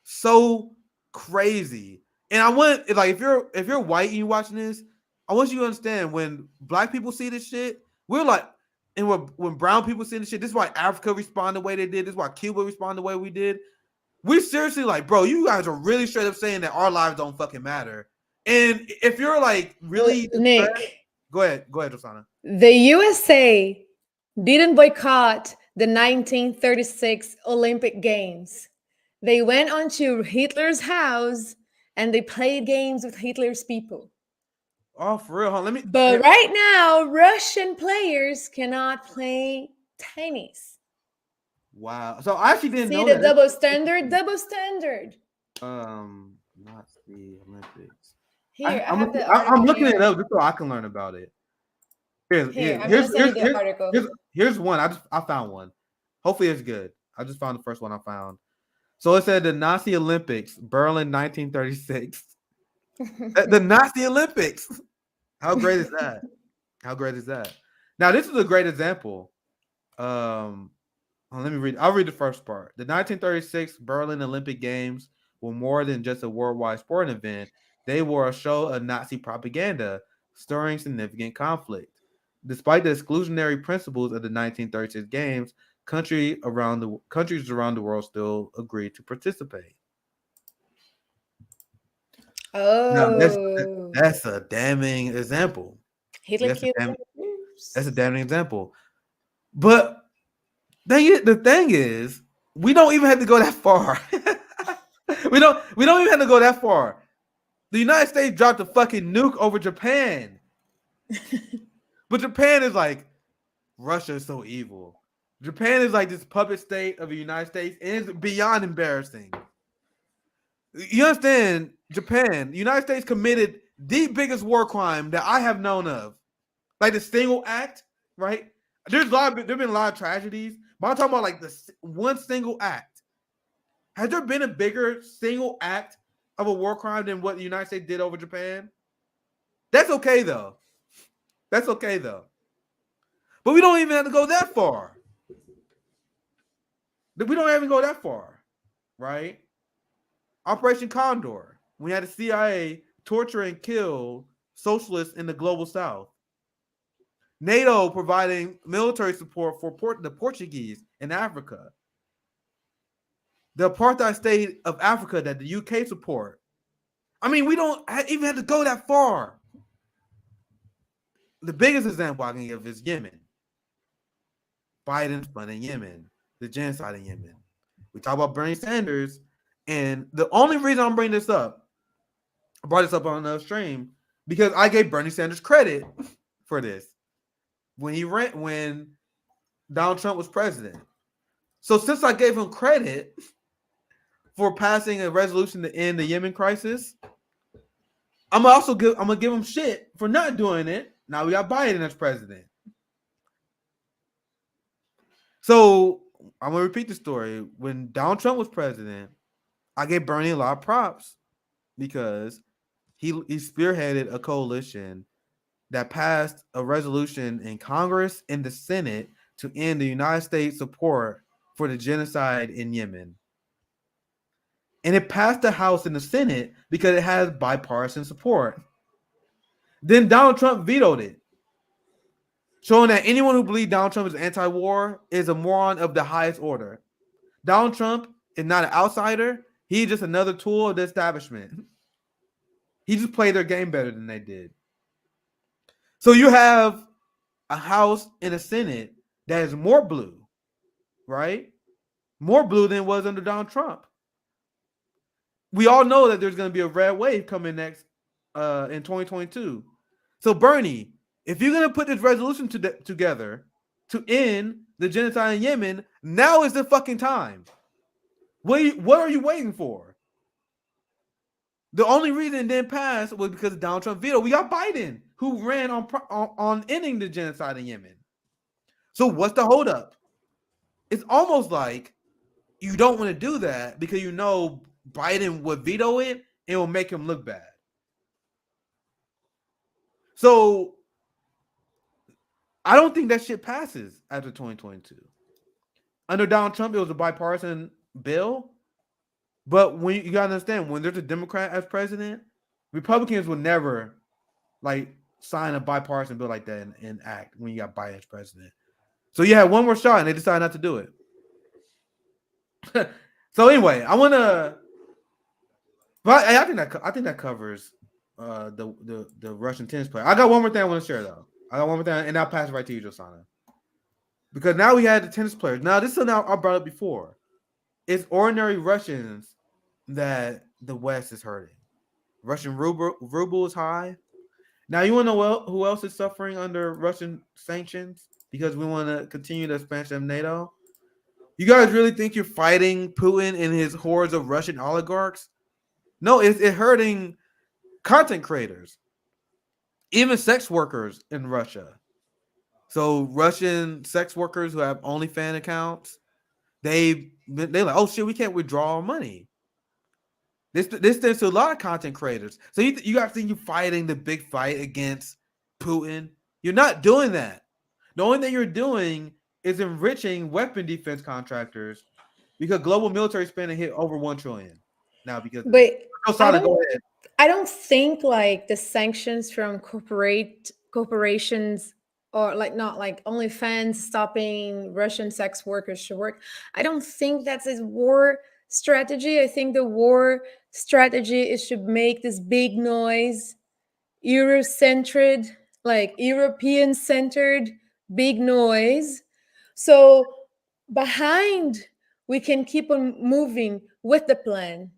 So crazy. And I want like if you're white and you watching this, I want you to understand when black people see this shit, we're like, and when brown people see this shit, this is why Africa responded the way they did. This is why Cuba responded the way we did. We seriously like, bro, you guys are really straight up saying that our lives don't fucking matter. And if you're like really Nick, go ahead, Rosanna. The USA didn't boycott the 1936 Olympic Games. They went onto Hitler's house and they played games with Hitler's people. Oh, for real, huh? Let me. But right now, Russian players cannot play tennis. Wow. So I actually didn't See know the that. double standard? Double standard. Not the Olympics. Here, I I'm have the article. I'm looking here. it up just so I can learn about it. I'm gonna send you the article. Here's one. I found one. Hopefully it's good. I just found the first one I found. So it said the Nazi Olympics, Berlin, 1936. The Nazi Olympics. How great is that? How great is that? Now this is a great example. Let me read. I'll read the first part. The 1936 Berlin Olympic Games were more than just a worldwide sporting event. They were a show of Nazi propaganda, stirring significant conflict. Despite the exclusionary principles of the 1936 Games, countries around the world still agreed to participate. Oh, now, that's a damning example. Hitler killed. That's a damning example. But the thing is, we don't even have to go that far. we don't even have to go that far. The United States dropped a fucking nuke over Japan. But Japan is like, Russia is so evil. Japan is like this puppet state of the United States, and it's beyond embarrassing. You understand? Japan, the United States committed the biggest war crime that I have known of. Like the single act, right? There's been a lot of tragedies, but I'm talking about like the one single act. Has there been a bigger single act of a war crime than what the United States did over Japan? That's okay though. That's okay though. But we don't even have to go that far. We don't even go that far, right? Operation Condor. We had the CIA torture and kill socialists in the global south. NATO providing military support for the Portuguese in Africa. The apartheid state of Africa that the UK support. I mean, we don't even have to go that far. The biggest example I can give is Yemen. Biden's funding Yemen, the genocide in Yemen. We talk about Bernie Sanders, and the only reason I'm bringing this up, I brought this up on the stream because I gave Bernie Sanders credit for this when Donald Trump was president. So since I gave him credit for passing a resolution to end the Yemen crisis, I'm gonna give him shit for not doing it. Now we got Biden as president. So I'm gonna repeat the story. When Donald Trump was president, I gave Bernie a lot of props because he spearheaded a coalition that passed a resolution in Congress and the Senate to end the United States support for the genocide in Yemen. And it passed the House and the Senate because it has bipartisan support. Then Donald Trump vetoed it, showing that anyone who believes Donald Trump is anti-war is a moron of the highest order. Donald Trump is not an outsider. He's just another tool of the establishment. He just played their game better than they did. So you have a House and a Senate that is more blue, right? More blue than it was under Donald Trump. We all know that there's going to be a red wave coming next in 2022. So Bernie, if you're going to put this resolution together to end the genocide in Yemen, now is the fucking time. What are you waiting for? The only reason it didn't pass was because of Donald Trump veto. We got Biden, who ran on ending the genocide in Yemen. So what's the holdup? It's almost like you don't want to do that because you know Biden would veto it and it will make him look bad. So I don't think that shit passes after 2022. Under Donald Trump, it was a bipartisan bill, But when you gotta understand, when there's a Democrat as president, Republicans will never like sign a bipartisan bill like that and act when you got Biden as president. So you had one more shot and they decided not to do it. So anyway, I wanna but I think that covers the Russian tennis player. I got one more thing I want to share though. I got one more thing and I'll pass it right to you, Josana. Because now we had the tennis players. Now this is something I brought up before. It's ordinary Russians that the West is hurting. Russian ruble is high. Now you want to know who else is suffering under Russian sanctions because we want to continue the expansion of NATO? You guys really think you're fighting Putin and his hordes of Russian oligarchs? No, it's hurting content creators, even sex workers in Russia. So Russian sex workers who have OnlyFans accounts, they're like, oh shit, we can't withdraw our money. This tends to a lot of content creators. So you guys think you're fighting the big fight against Putin? You're not doing that. The only thing you're doing is enriching weapon defense contractors because global military spending hit over $1 trillion now because of this. But I don't think like the sanctions from corporations or like not like OnlyFans stopping Russian sex workers to work. I don't think that's a war strategy. I think the war strategy is to make this big noise, Eurocentered, like European centered big noise. So behind we can keep on moving with the plan.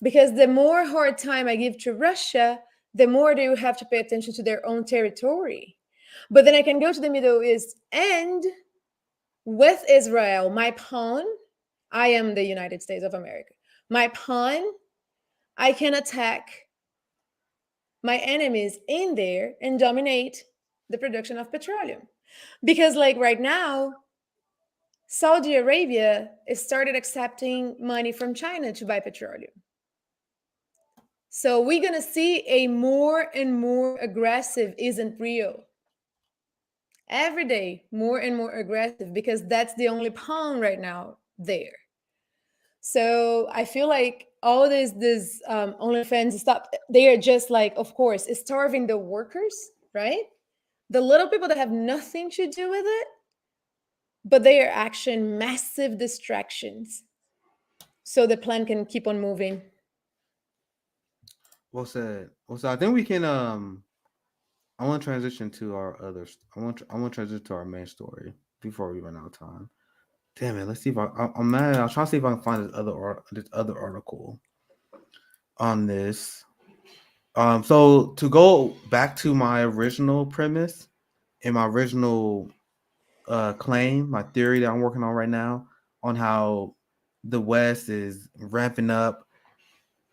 Because the more hard time I give to Russia, the more they will have to pay attention to their own territory. But then I can go to the Middle East and with Israel, my pawn, I am the United States of America. My pawn, I can attack my enemies in there and dominate the production of petroleum. Because like right now, Saudi Arabia has started accepting money from China to buy petroleum. So we're going to see a more and more aggressive isn't real. Every day, more and more aggressive because that's the only pawn right now there. So I feel like all this OnlyFans stuff, they are just like, of course, it's starving the workers, right? The little people that have nothing to do with it, but they are actually massive distractions. So the plan can keep on moving. Well said. I think we can I want to transition to our others. I want to transition to our main story before we run out of time. Damn it! Let's see if I'm mad. I'll try to see if I can find this other article on this. So to go back to my original premise and my original claim, my theory that I'm working on right now on how the West is ramping up.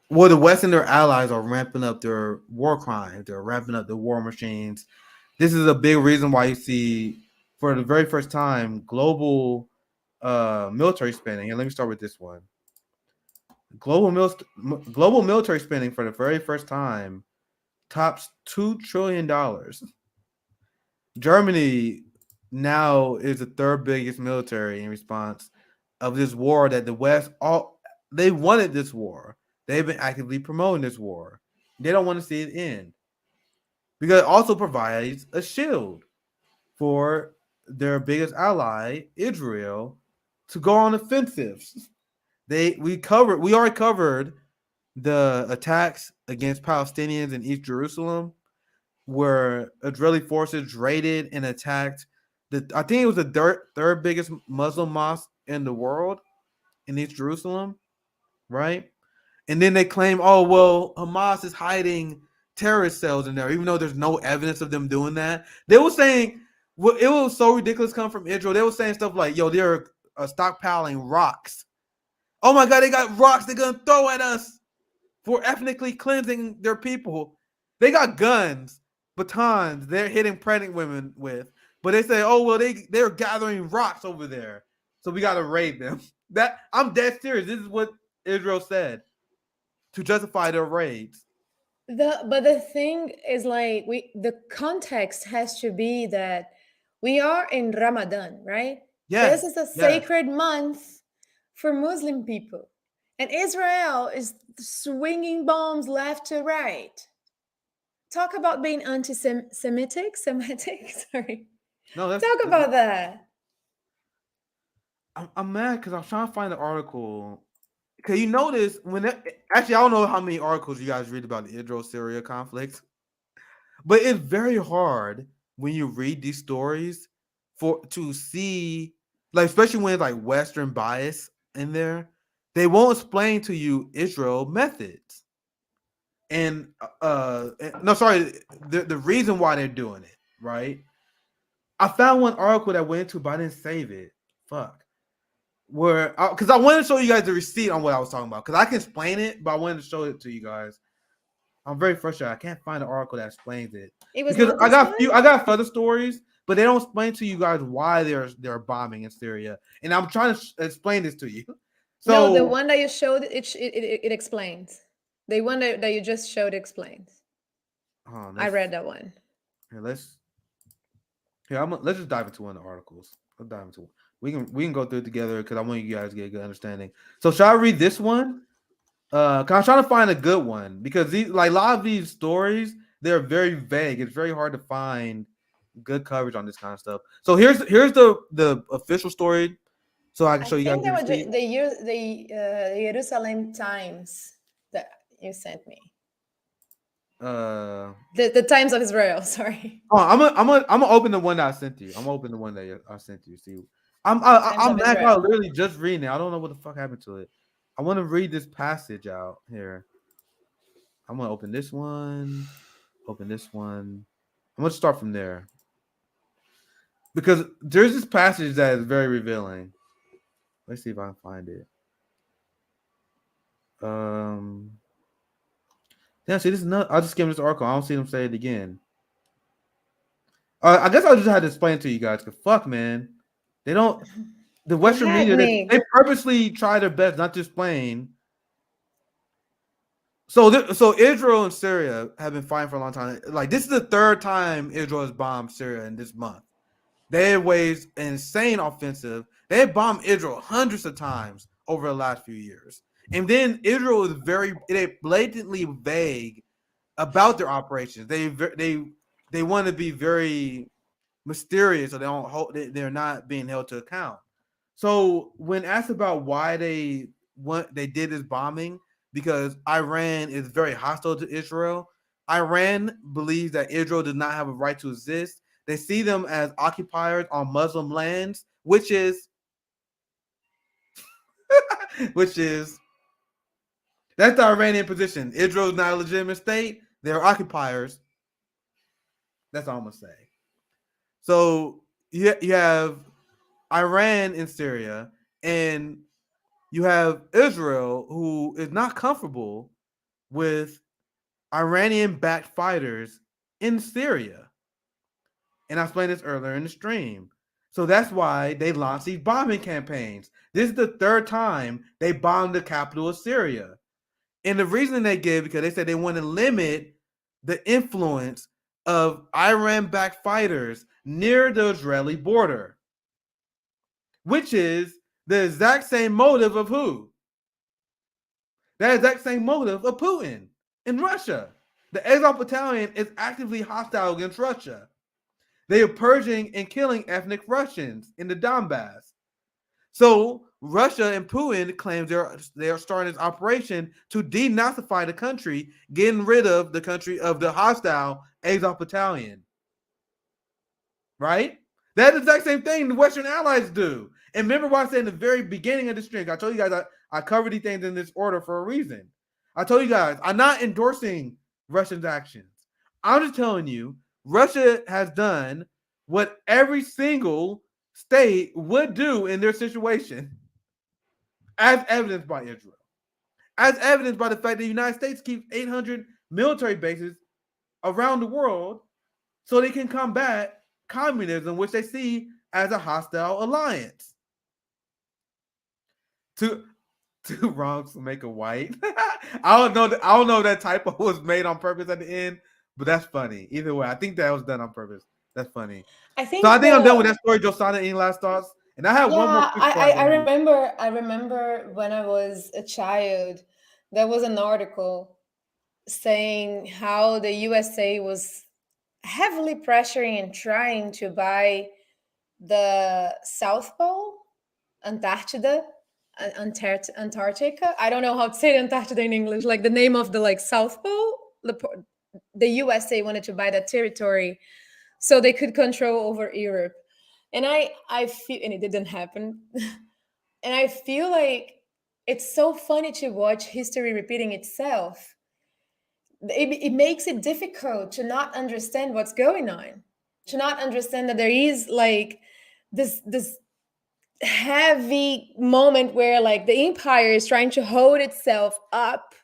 Well, the West and their allies are ramping up their war crimes. They're ramping up the war machines. This is a big reason why you see, for the very first time, global military spending. And let me start with this one. Global military spending for the very first time tops $2 trillion. Germany now is the third biggest military in response of this war that the West they wanted this war. They've been actively promoting this war. They don't want to see it end because it also provides a shield for their biggest ally, Israel, to go on offensives. We already covered the attacks against Palestinians in East Jerusalem, where Israeli forces raided and attacked I think it was the third biggest Muslim mosque in the world in East Jerusalem, right? And then they claim, oh, well, Hamas is hiding terrorist cells in there, even though there's no evidence of them doing that. They were saying, well, it was so ridiculous coming from Israel. They were saying stuff like, yo, they're stockpiling rocks. Oh my God, they got rocks they're going to throw at us for ethnically cleansing their people. They got guns, batons they're hitting pregnant women with. But they say, oh, well, they're gathering rocks over there. So we got to raid them. I'm dead serious. This is what Israel said to justify their raids. But the thing is like the context has to be that we are in Ramadan, right? Yes. This is a sacred month for Muslim people. And Israel is swinging bombs left to right. Talk about being anti-Semitic. Semitic, sorry. No, Talk about that. I'm mad because I'm trying to find the article. Cause you notice actually I don't know how many articles you guys read about the Israel-Syria conflict, but it's very hard when you read these stories to see, like, especially when it's like Western bias in there, they won't explain to you Israel methods. And no, sorry, the reason why they're doing it, right? I found one article that went into, but I didn't save it. Fuck. Where, because I wanted to show you guys the receipt on what I was talking about, because I can explain it, but I wanted to show it to you guys. I'm very frustrated. I can't find an article that explains it. It was Because not this one? I got further stories, but they don't explain to you guys why they're bombing in Syria. And I'm trying to explain this to you. So No, the one that you showed, it explains. The one that you just showed explains. I read that one. Here, let's just dive into one of the articles. Let's dive into one. We can go through it together because I want you guys to get a good understanding. So shall I read this one? Cause I'm trying to find a good one, because these, like, a lot of these stories, they're very vague. It's very hard to find good coverage on this kind of stuff. So here's the official story, so I can show you guys. I think the Jerusalem Times that you sent me. The Times of Israel. Sorry. Oh, I'm gonna open the one that I sent you. I'm gonna open the one that I sent you. See, I'm literally just reading it. I don't know what the fuck happened to it. I want to read this passage out here. I'm gonna open this one. Open this one. I'm gonna start from there, because there's this passage that is very revealing. Let's see if I can find it. Yeah, see, this is not. I'll just skim this article. I don't see them say it again. I guess I'll just have to explain it to you guys. Cause fuck, man, they don't. The Western media, they purposely try their best not to explain. So Israel and Syria have been fighting for a long time. Like, this is the third time Israel has bombed Syria in this month. They waged an insane offensive. They have bombed Israel hundreds of times over the last few years. And then Israel is they blatantly vague about their operations. They want to be very mysterious, so they're not being held to account. So when asked about why they did this bombing, because Iran is very hostile to Israel. Iran believes that Israel does not have a right to exist. They see them as occupiers on Muslim lands, which is that's the Iranian position. Israel is not a legitimate state. They're occupiers. That's all I'm gonna say. So you have Iran in Syria, and you have Israel, who is not comfortable with Iranian-backed fighters in Syria. And I explained this earlier in the stream. So that's why they launched these bombing campaigns. This is the third time they bombed the capital of Syria. And the reason they give, because they said they want to limit the influence of Iran-backed fighters near the Israeli border, which is the exact same motive of who? That exact same motive of Putin in Russia. The Exile Battalion is actively hostile against Russia. They are purging and killing ethnic Russians in the Donbass. So Russia and Putin claim they are starting this operation to denazify the country, getting rid of the country of the hostile Exile Battalion. Right? That's the exact same thing the Western allies do. And remember what I said in the very beginning of the stream. I told you guys I covered these things in this order for a reason. I told you guys I'm not endorsing Russia's actions. I'm just telling you Russia has done what every single state would do in their situation, as evidenced by Israel, as evidenced by the fact that the United States keeps 800 military bases around the world so they can combat communism, which they see as a hostile alliance. Two wrongs make a white. I don't know if that typo was made on purpose at the end, but that's funny. Either way, I think that was done on purpose. That's funny. I think I'm done with that story. Josana, any last thoughts? And I have one more Yeah, quick part. I remember when I was a child, there was an article saying how the USA was heavily pressuring and trying to buy the South Pole, Antarctica, Antarctica. I don't know how to say Antarctica in English. Like the name of the like South Pole. The USA wanted to buy that territory so they could control over Europe. And I feel, and it didn't happen. And I feel like it's so funny to watch history repeating itself. It makes it difficult to not understand what's going on, to not understand that there is like this heavy moment where like the empire is trying to hold itself up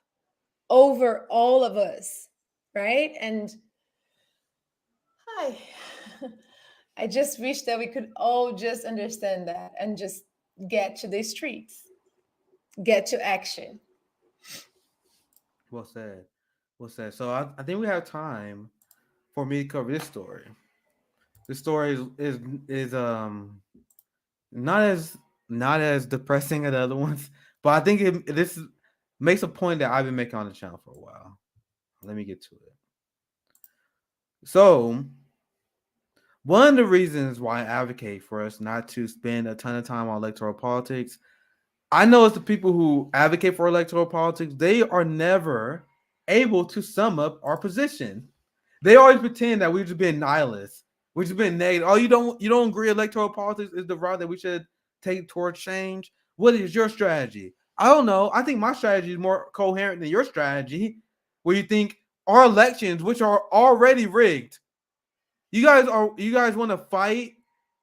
over all of us, right? And I I just wish that we could all just understand that and just get to the streets, get to action. Well said. Well said. So I think we have time for me to cover this story. This story is not as not as depressing as the other ones, but I think this makes a point that I've been making on the channel for a while. Let me get to it. So, one of the reasons why I advocate for us not to spend a ton of time on electoral politics, I know it's the people who advocate for electoral politics, they are never able to sum up our position. They always pretend that we've just been nihilists. We've just been negative. Oh, you don't agree electoral politics is the route that we should take towards change? What is your strategy? I don't know. I think my strategy is more coherent than your strategy, where you think our elections, which are already rigged, you guys want to fight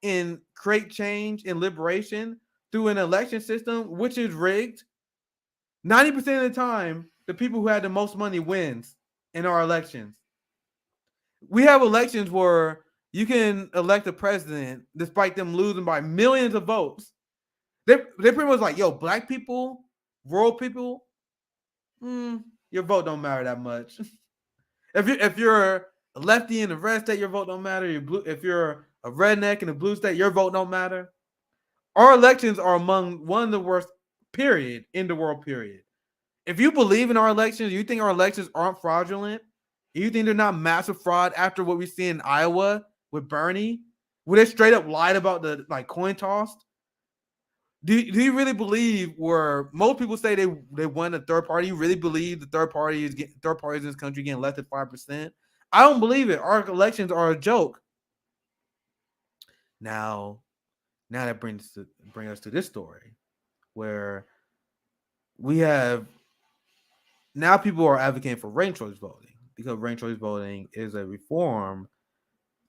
and create change and liberation through an election system which is rigged. 90% of the time, the people who had the most money wins in our elections. We have elections where you can elect a president despite them losing by millions of votes. They're pretty much like, yo, black people, rural people, your vote don't matter that much. If you're a lefty in a red state, your vote don't matter. If you're a redneck in a blue state, your vote don't matter. Our elections are among one of the worst, period, in the world, period. If you believe in our elections, you think our elections aren't fraudulent, you think they're not massive fraud after what we see in Iowa with Bernie, where they straight up lied about the like coin toss. Do you really believe where most people say they won a third party? You really believe the third parties in this country getting less than 5%? I don't believe it. Our elections are a joke. Now that brings us to this story, where we have now people are advocating for ranked choice voting because ranked choice voting is a reform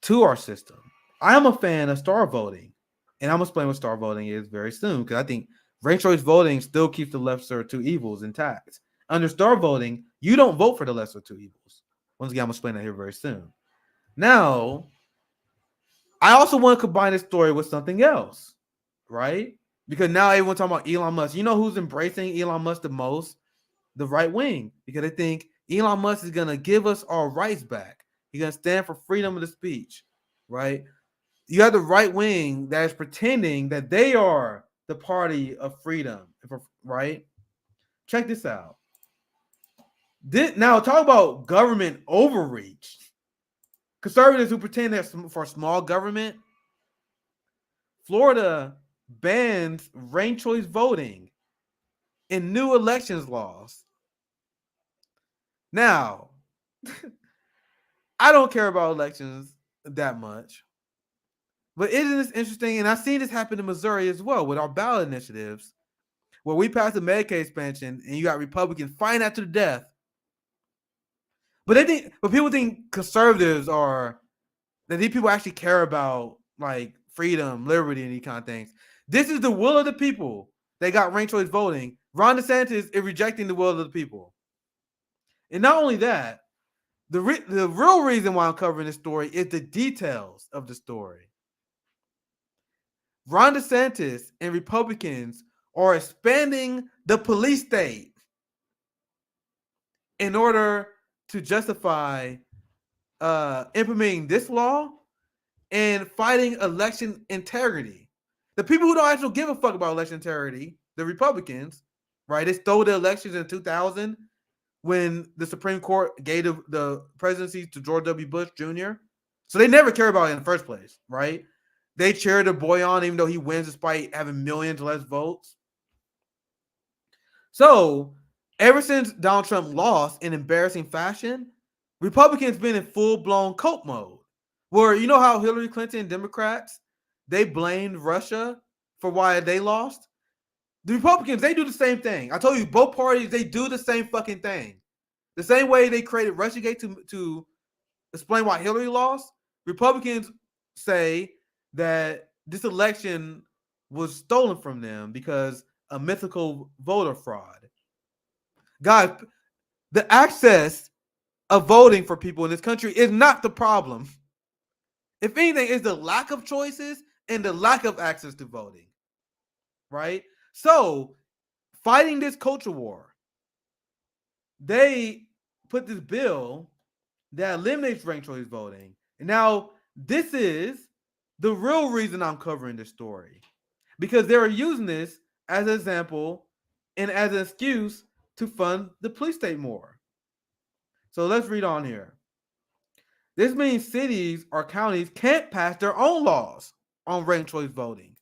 to our system. I am a fan of star voting, and I'm gonna explain what star voting is very soon because I think ranked choice voting still keeps the lesser two evils intact. Under star voting, you don't vote for the lesser two evils. Once again, I'm gonna explain that here very soon. Now, I also want to combine this story with something else, right? Because now everyone's talking about Elon Musk. You know who's embracing Elon Musk the most? The right wing, because they think Elon Musk is gonna give us our rights back. He's gonna stand for freedom of the speech, right? You have the right wing that is pretending that they are the party of freedom, right? Check this out. Now talk about government overreach. Conservatives who pretend they're for small government. Florida bans ranked choice voting in new elections laws. Now, I don't care about elections that much, but isn't this interesting? And I've seen this happen in Missouri as well with our ballot initiatives, where we passed the Medicaid expansion and you got Republicans fighting that to the death. But people think conservatives that these people actually care about like freedom, liberty, and these kind of things. This is the will of the people. They got ranked choice voting. Ron DeSantis is rejecting the will of the people. And not only that, the real reason why I'm covering this story is the details of the story. Ron DeSantis and Republicans are expanding the police state in order to justify implementing this law and fighting election integrity. The people who don't actually give a fuck about election integrity, the Republicans, right? They stole the elections in 2000 when the Supreme Court gave the presidency to George W. Bush Jr. So they never cared about it in the first place, right? They cheered the boy on even though he wins despite having millions less votes. So ever since Donald Trump lost in embarrassing fashion, Republicans been in full-blown cope mode. Where you know how Hillary Clinton and Democrats, they blamed Russia for why they lost? The Republicans, they do the same thing. I told you, both parties, they do the same fucking thing. The same way they created Russiagate to explain why Hillary lost, Republicans say that this election was stolen from them because a mythical voter fraud. Guys, the access of voting for people in this country is not the problem. If anything, it's the lack of choices and the lack of access to voting, right? So, fighting this culture war, they put this bill that eliminates ranked choice voting. And now, this is the real reason I'm covering this story. Because they're using this as an example and as an excuse to fund the police state more. So let's read on here. This means cities or counties can't pass their own laws on ranked choice voting.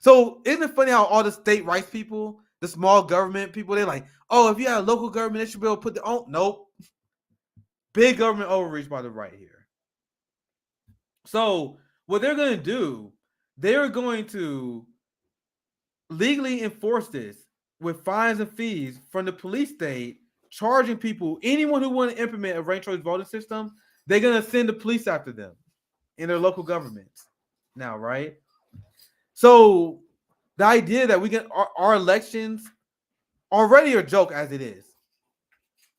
So isn't it funny how all the state rights people, the small government people, they're like, oh, if you have local government, they should be able to put their own. Nope. Big government overreach by the right here. So what they're going to do, they're going to legally enforce this with fines and fees from the police state, charging people, anyone who want to implement a ranked choice voting system, they're going to send the police after them in their local governments now, right? So the idea that we get our elections already a joke as it is.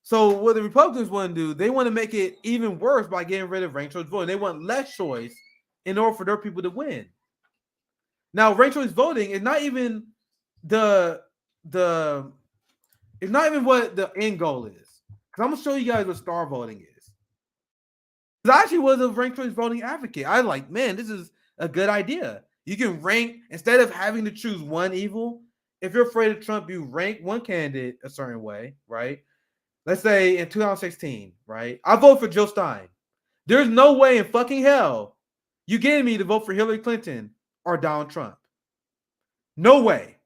So what the Republicans want to do, they want to make it even worse by getting rid of ranked choice voting. They want less choice in order for their people to win. Now, ranked choice voting is not even it's not even what the end goal is. Because I'm gonna show you guys what star voting is. I actually was a ranked choice voting advocate. I was like, man, this is a good idea. You can rank, instead of having to choose one evil, if you're afraid of Trump, you rank one candidate a certain way, right? Let's say in 2016, right? I vote for Joe Stein. There's no way in fucking hell you getting me to vote for Hillary Clinton or Donald Trump. No way.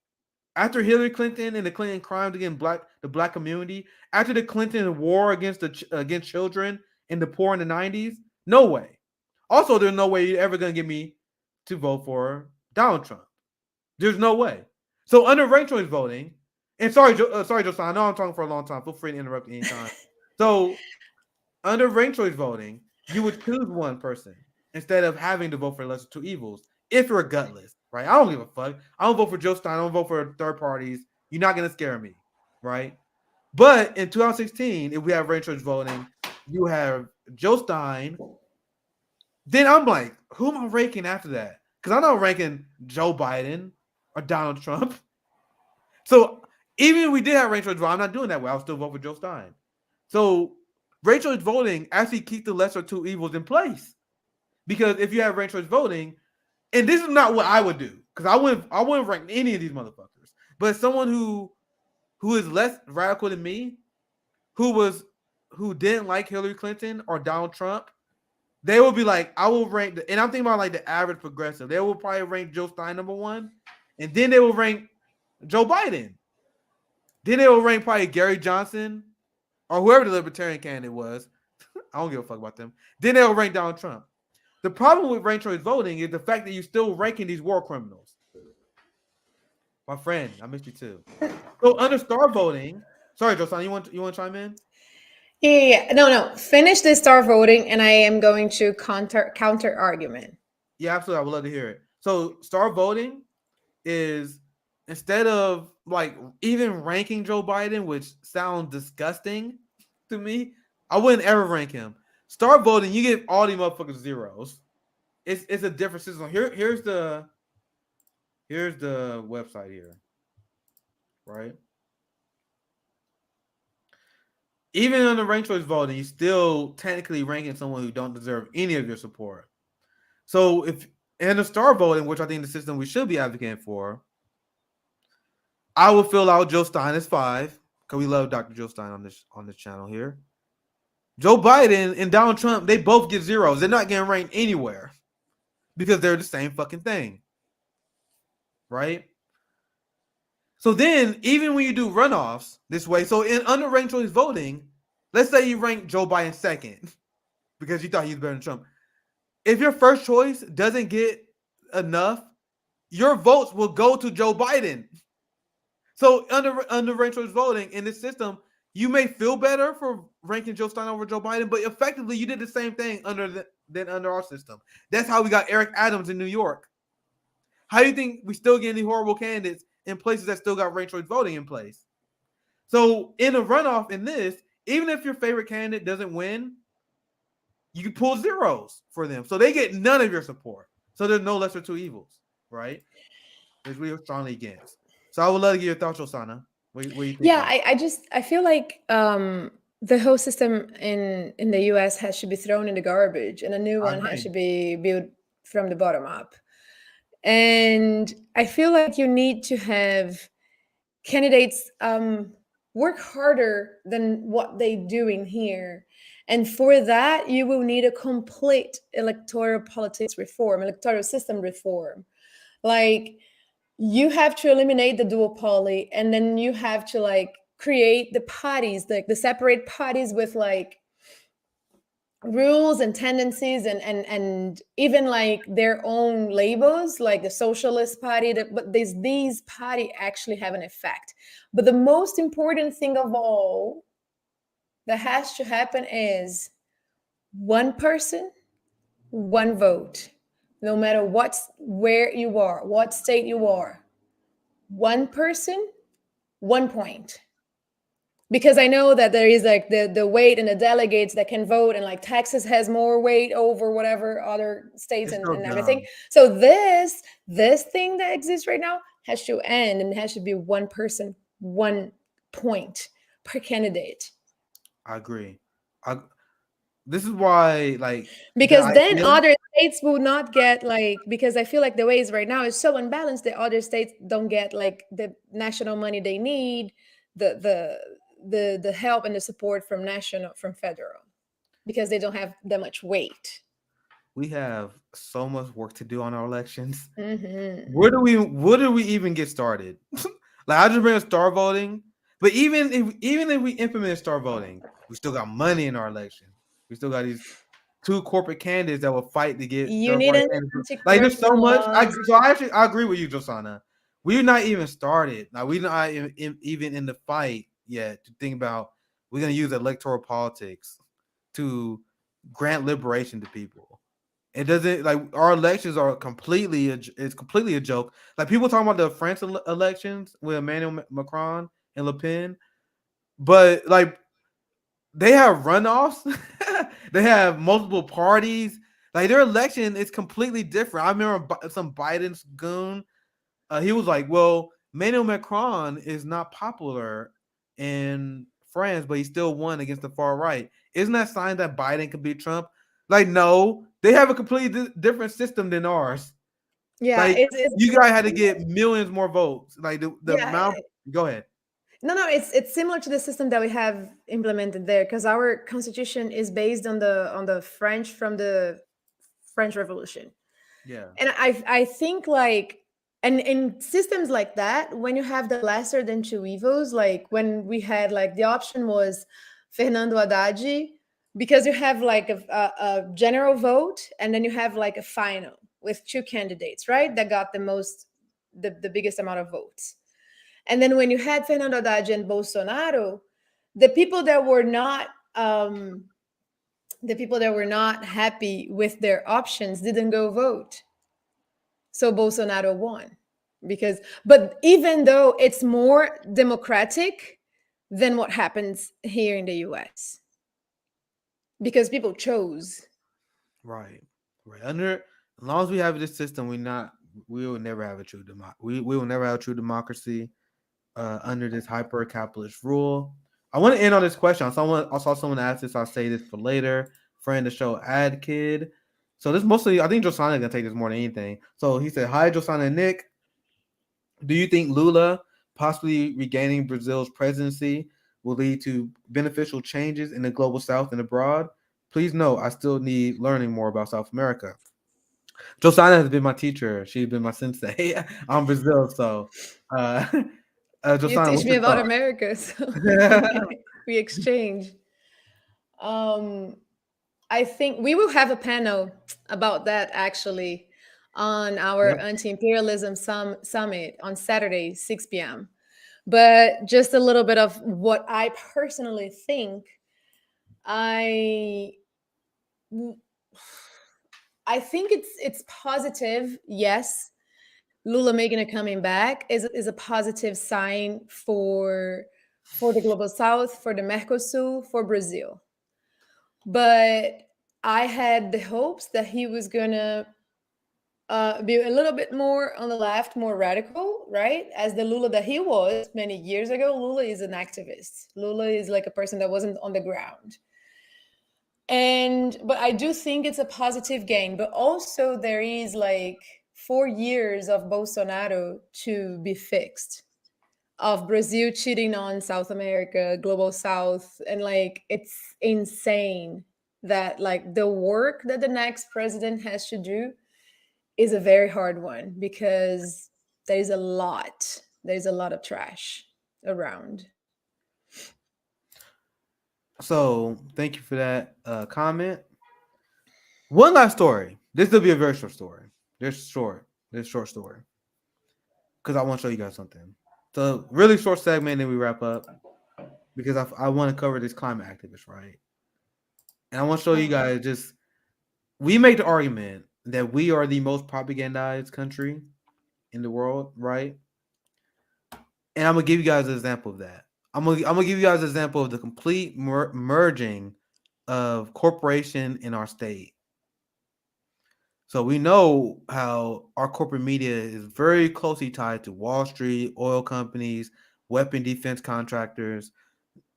After Hillary Clinton and the Clinton crimes against the black community, after the Clinton war against children and the poor in the 90s, no way. Also, there's no way you're ever going to get me to vote for Donald Trump. There's no way. So under ranked choice voting, and sorry, Josiah, I know I'm talking for a long time. Feel free to interrupt anytime. So under ranked choice voting, you would choose one person instead of having to vote for the lesser two evils if you're gutless, right? I don't give a fuck. I don't vote for Joe Stein. I don't vote for third parties. You're not going to scare me, right? But in 2016, if we have ranked choice voting, you have Joe Stein. Then I'm like, who am I ranking after that? Because I'm not ranking Joe Biden or Donald Trump. So even if we did have ranked choice voting, I'm not doing that way. I'll still vote for Joe Stein. So ranked choice voting actually keeps the lesser two evils in place. Because if you have ranked choice voting, and this is not what I would do, because I wouldn't rank any of these motherfuckers. But someone who is less radical than me, who didn't like Hillary Clinton or Donald Trump, they will be like, I will rank, and I'm thinking about like the average progressive. They will probably rank Joe Stein number one, and then they will rank Joe Biden. Then they will rank probably Gary Johnson or whoever the libertarian candidate was. I don't give a fuck about them. Then they'll rank Donald Trump. The problem with ranked choice voting is the fact that you're still ranking these war criminals. My friend, I missed you too. So under star voting, sorry, Josan, you want to chime in? Yeah. No. Finish the star voting, and I am going to counter argument. Yeah, absolutely. I would love to hear it. So star voting is, instead of like even ranking Joe Biden, which sounds disgusting to me, I wouldn't ever rank him. Star voting, you give all these motherfuckers zeros. It's a different system. Here's the website here, right? Even on the ranked choice voting, you're still technically ranking someone who don't deserve any of your support. So if and the star voting, which I think the system we should be advocating for, I will fill out Joe Stein as 5 because we love Dr. Joe Stein on this channel here. Joe Biden and Donald Trump, they both get 0s. They're not getting ranked anywhere because they're the same fucking thing, right? So then, even when you do runoffs this way, so in under ranked choice voting, let's say you rank Joe Biden 2nd because you thought he was better than Trump. If your first choice doesn't get enough, your votes will go to Joe Biden. So under ranked choice voting in this system, you may feel better for ranking Joe Stein over Joe Biden, but effectively you did the same thing under our system. That's how we got Eric Adams in New York. How do you think we still get any horrible candidates in places that still got ranked choice voting in place? So in a runoff in this, even if your favorite candidate doesn't win, you can pull 0s for them. So they get none of your support. So there's no lesser two evils, right? Which we are strongly against. So I would love to get your thoughts, Osana. What do you think? Yeah, I feel like the whole system in the US should be thrown in the garbage, and a new one has to be built from the bottom up. And I feel like you need to have candidates work harder than what they're doing here. And for that, you will need a complete electoral politics reform, electoral system reform. Like, you have to eliminate the duopoly, and then you have to like create the parties, like the separate parties with like rules and tendencies and even like their own labels, like the Socialist Party. But these party actually have an effect. But the most important thing of all that has to happen is one person, one vote. No matter where you are, what state you are, one person, 1 point. Because I know that there is like the weight and the delegates that can vote, and like Texas has more weight over whatever other states and everything. So this thing that exists right now has to end, and it has to be one person, 1 point per candidate. I agree. This is why, like, because then other states will not get like, because I feel like the way it's right now is so unbalanced that other states don't get like the national money they need, the help and the support from federal, because they don't have that much weight. We have so much work to do on our elections. Mm-hmm. Where do we even get started? Like, I just bring up star voting, but even if we implement star voting, we still got money in our election. We still got these 2 corporate candidates that will fight to get. You need like, there's so much. I agree with you, Josana. We're not even started. Now, we're not even in the fight yet to think about we're going to use electoral politics to grant liberation to people. It doesn't, like, our elections are completely a joke. Like, people talking about the French elections with Emmanuel Macron and Le Pen, but like, they have runoffs. They have multiple parties. Like, their election is completely different. I remember some Biden's goon. He was like, well, Emmanuel Macron is not popular in France, but he still won against the far right. Isn't that a sign that Biden could beat Trump? Like, no, they have a completely different system than ours. Yeah, like, you guys had to get millions more votes. Like, the amount. Go ahead. No, it's similar to the system that we have implemented there, because our constitution is based on the French from the French Revolution. Yeah. And I think like, and in systems like that, when you have the lesser than two evils, like when we had like the option was Fernando Haddad, because you have like a general vote, and then you have like a final with 2 candidates, right? That got the biggest amount of votes. And then when you had Fernando Haddad and Bolsonaro, the people that were not happy with their options didn't go vote. So Bolsonaro won. But even though it's more democratic than what happens here in the US, because people chose. Right. As long as we have this system, we will never have a true we will never have a true democracy under this hyper capitalist rule. I want to end on this question. I saw someone ask this. I'll say this for later. Friend of the show, Ad Kid. So this mostly, I think Josiah gonna take this more than anything. So he said, "Hi, Josiah and Nick. Do you think Lula possibly regaining Brazil's presidency will lead to beneficial changes in the global South and abroad? Please know I still need learning more about South America." Josiah has been my teacher. She's been my sensei on Brazil. So, uh, You Josiah, teach what's me your about thought? America, so we exchange. Um, I think we will have a panel about that actually on our Yep. anti-imperialism summit on Saturday, 6 p.m. But just a little bit of what I personally think. I I think it's positive. Yes, Lula making a coming back is a positive sign for the global South, for the Mercosur, for Brazil. But I had the hopes that he was gonna be a little bit more on the left, more radical, right? As the Lula that he was many years ago, Lula is an activist. Lula is like a person that wasn't on the ground. And but I do think it's a positive gain. But also there is like 4 years of Bolsonaro to be fixed, of Brazil cheating on South America, global South, and like it's insane that like the work that the next president has to do is a very hard one because there's a lot of trash around. So thank you for that comment. One last story. This will be a very short story. This short story. Because I want to show you guys something. So really short segment, and then we wrap up. Because I want to cover this climate activist, right? And I want to show you Uh-huh. guys just we make the argument that we are the most propagandized country in the world, right? And I'm gonna give you guys an example of that. I'm gonna give you guys an example of the complete merging of corporation in our state. So we know how our corporate media is very closely tied to Wall Street, oil companies, weapon defense contractors.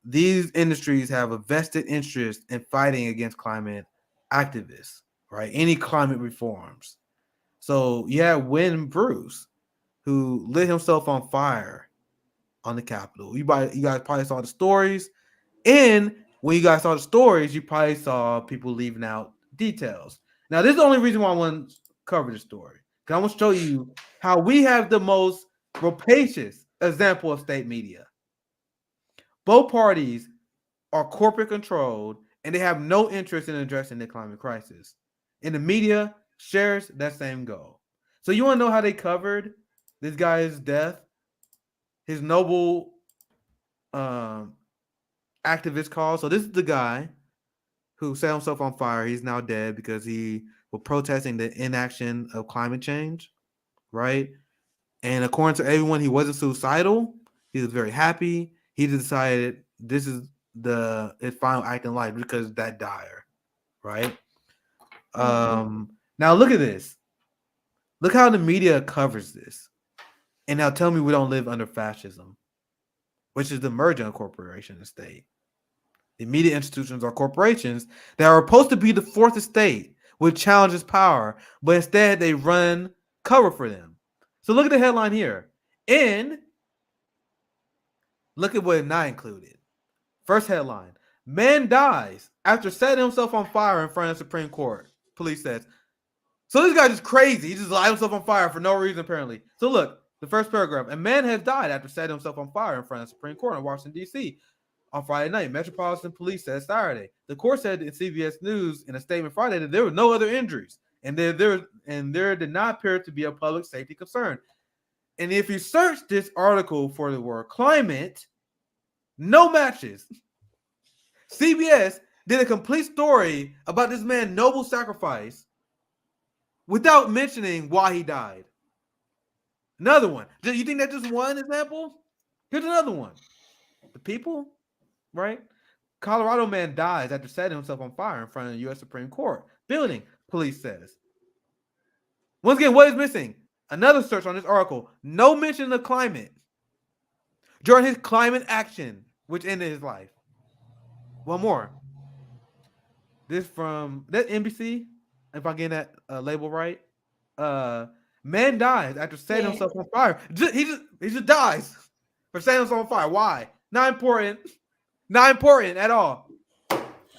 These industries have a vested interest in fighting against climate activists, right? Any climate reforms. So you have Win Bruce, who lit himself on fire on the Capitol. You guys probably saw the stories. And when you guys saw the stories, you probably saw people leaving out details. Now, this is the only reason why I want to cover the story. Because I want to show you how we have the most rapacious example of state media. Both parties are corporate controlled and they have no interest in addressing the climate crisis. And the media shares that same goal. So you want to know how they covered this guy's death, his noble um, activist cause? So this is the guy who set himself on fire. He's now dead because he was protesting the inaction of climate change, right? And according to everyone, he wasn't suicidal. He was very happy. He decided this is his final act in life because that dire, right? Mhm. Now look at this. Look how the media covers this. And now tell me we don't live under fascism, which is the merger of corporation and state. The media institutions are corporations that are supposed to be the fourth estate, which challenges power, but instead they run cover for them. So look at the headline here. And look at what is not included. First headline: Man dies after setting himself on fire in front of the Supreme Court. Police says. So this guy's just crazy. He just lighted himself on fire for no reason, apparently. So look, the first paragraph: A man has died after setting himself on fire in front of the Supreme Court in Washington, D.C. on Friday night. Metropolitan Police said Saturday. The court said in CBS News in a statement Friday that there were no other injuries, and there did not appear to be a public safety concern. And if you search this article for the word climate, no matches. CBS did a complete story about this man's noble sacrifice without mentioning why he died. Another one. Do you think that's just one example? Here's another one. The people, right? Colorado man dies after setting himself on fire in front of the U.S. Supreme Court building, police says. Once again, what is missing? Another search on this article. No mention of climate during his climate action, which ended his life. One more. This from that NBC. if I get that label right. Man dies after setting Yeah. himself on fire. He just dies for setting himself on fire. Why? Not important. Not important at all.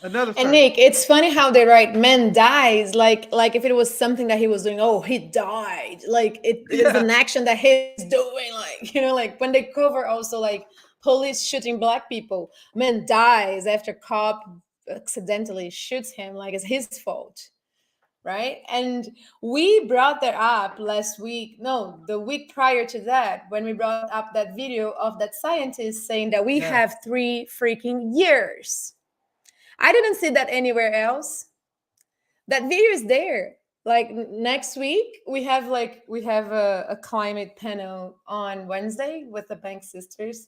Another And strike. Nick, it's funny how they write "man dies" like if it was something that he was doing. Oh, he died. Like it is Yeah. an action that he's doing. Like like when they cover also like police shooting black people. Man dies after cop accidentally shoots him. Like it's his fault, right? And we brought that up last week. No, the week prior to that, when we brought up that video of that scientist saying that we Yeah. have 3 freaking years. I didn't see that anywhere else. That video is there. Like next week, we have a climate panel on Wednesday with the Bank Sisters,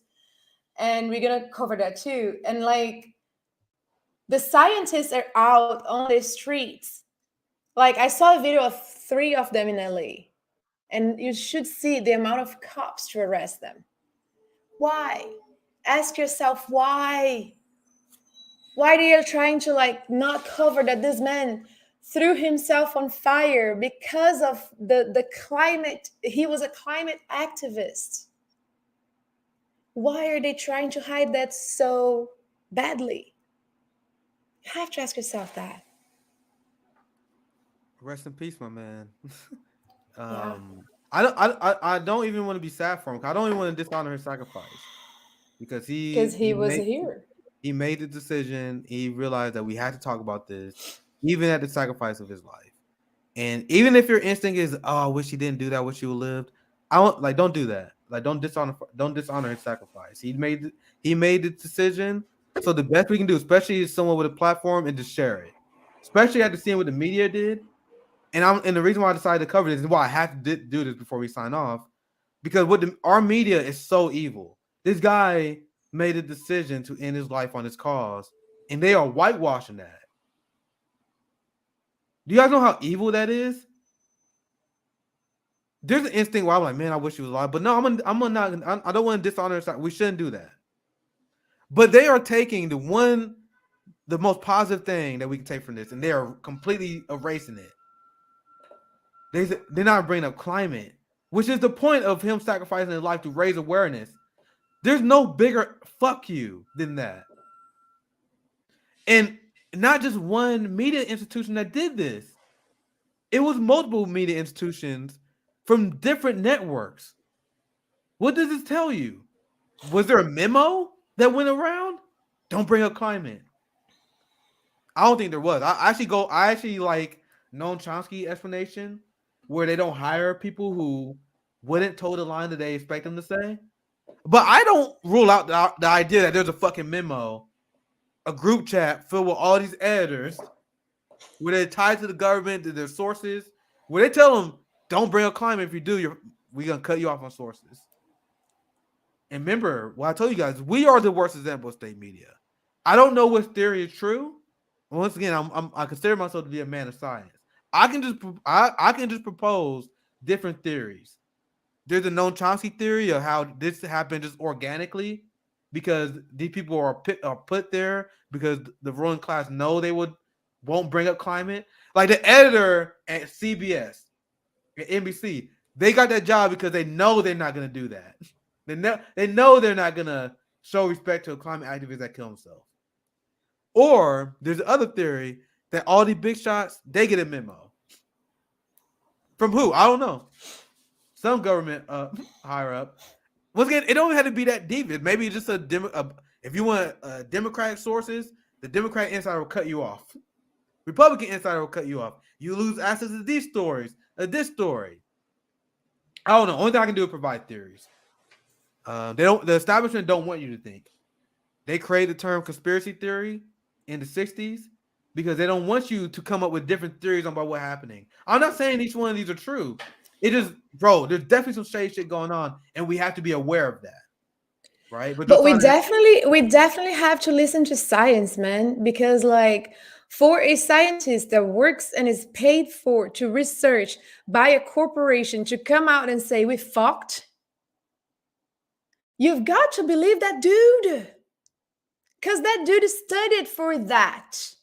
and we're gonna cover that too. And like the scientists are out on the streets. Like I saw a video of 3 of them in LA, and you should see the amount of cops to arrest them. Why? Ask yourself why. Why they are trying to like not cover that this man threw himself on fire because of the climate. He was a climate activist. Why are they trying to hide that so badly? You have to ask yourself that. Rest in peace, my man. Yeah. I don't even want to be sad for him. I don't even want to dishonor his sacrifice because Because he he was a made hero. he made the decision. He realized that we had to talk about this, even at the sacrifice of his life. And even if your instinct is, oh, I wish he didn't do that, I wish he would lived. Don't do that. Like, don't dishonor his sacrifice. He made the decision. So the best we can do, especially as someone with a platform, and just share it. Especially after seeing what the media did. And the reason why I decided to cover this and why I have to do this before we sign off, because our media is so evil. This guy made a decision to end his life on his cause, and they are whitewashing that. Do you guys know how evil that is? There's an instinct where I'm like, man, I wish he was alive, but no, I don't want to dishonor his side. We shouldn't do that. But they are taking the most positive thing that we can take from this, and they are completely erasing it. They're not bringing up climate, which is the point of him sacrificing his life to raise awareness. There's no bigger fuck you than that. And not just one media institution that did this. It was multiple media institutions from different networks. What does this tell you? Was there a memo that went around? Don't bring up climate. I don't think there was. I actually like Noam Chomsky explanation where they don't hire people who wouldn't toe the line that they expect them to say. But I don't rule out the idea that there's a fucking memo, a group chat filled with all these editors where they're tied to the government, to their sources, where they tell them, don't bring up climate. If you do, we're going to cut you off on sources. And remember, what I told you guys, we are the worst example of state media. I don't know which theory is true. Once again, I consider myself to be a man of science. I can just propose different theories. There's a Noam Chomsky theory of how this happened just organically because these people are put there because the ruling class know they won't bring up climate. Like the editor at CBS, at NBC, they got that job because they know they're not going to do that. They know they're not going to show respect to a climate activist that killed himself. Or there's the other theory that all these big shots, they get a memo. From who? I don't know. Some government higher up. Once again, it don't have to be that deep. Maybe just if you want Democratic sources, the Democratic insider will cut you off. Republican insider will cut you off. You lose access to these stories, this story. I don't know. Only thing I can do is provide theories. The establishment don't want you to think. They created the term conspiracy theory in the 60s because they don't want you to come up with different theories about what's happening. I'm not saying each one of these are true. It is, bro, there's definitely some shady shit going on, and we have to be aware of that. Right? But we definitely have to listen to science, man, because like for a scientist that works and is paid for to research by a corporation to come out and say we fucked, you've got to believe that dude. Because that dude studied for that.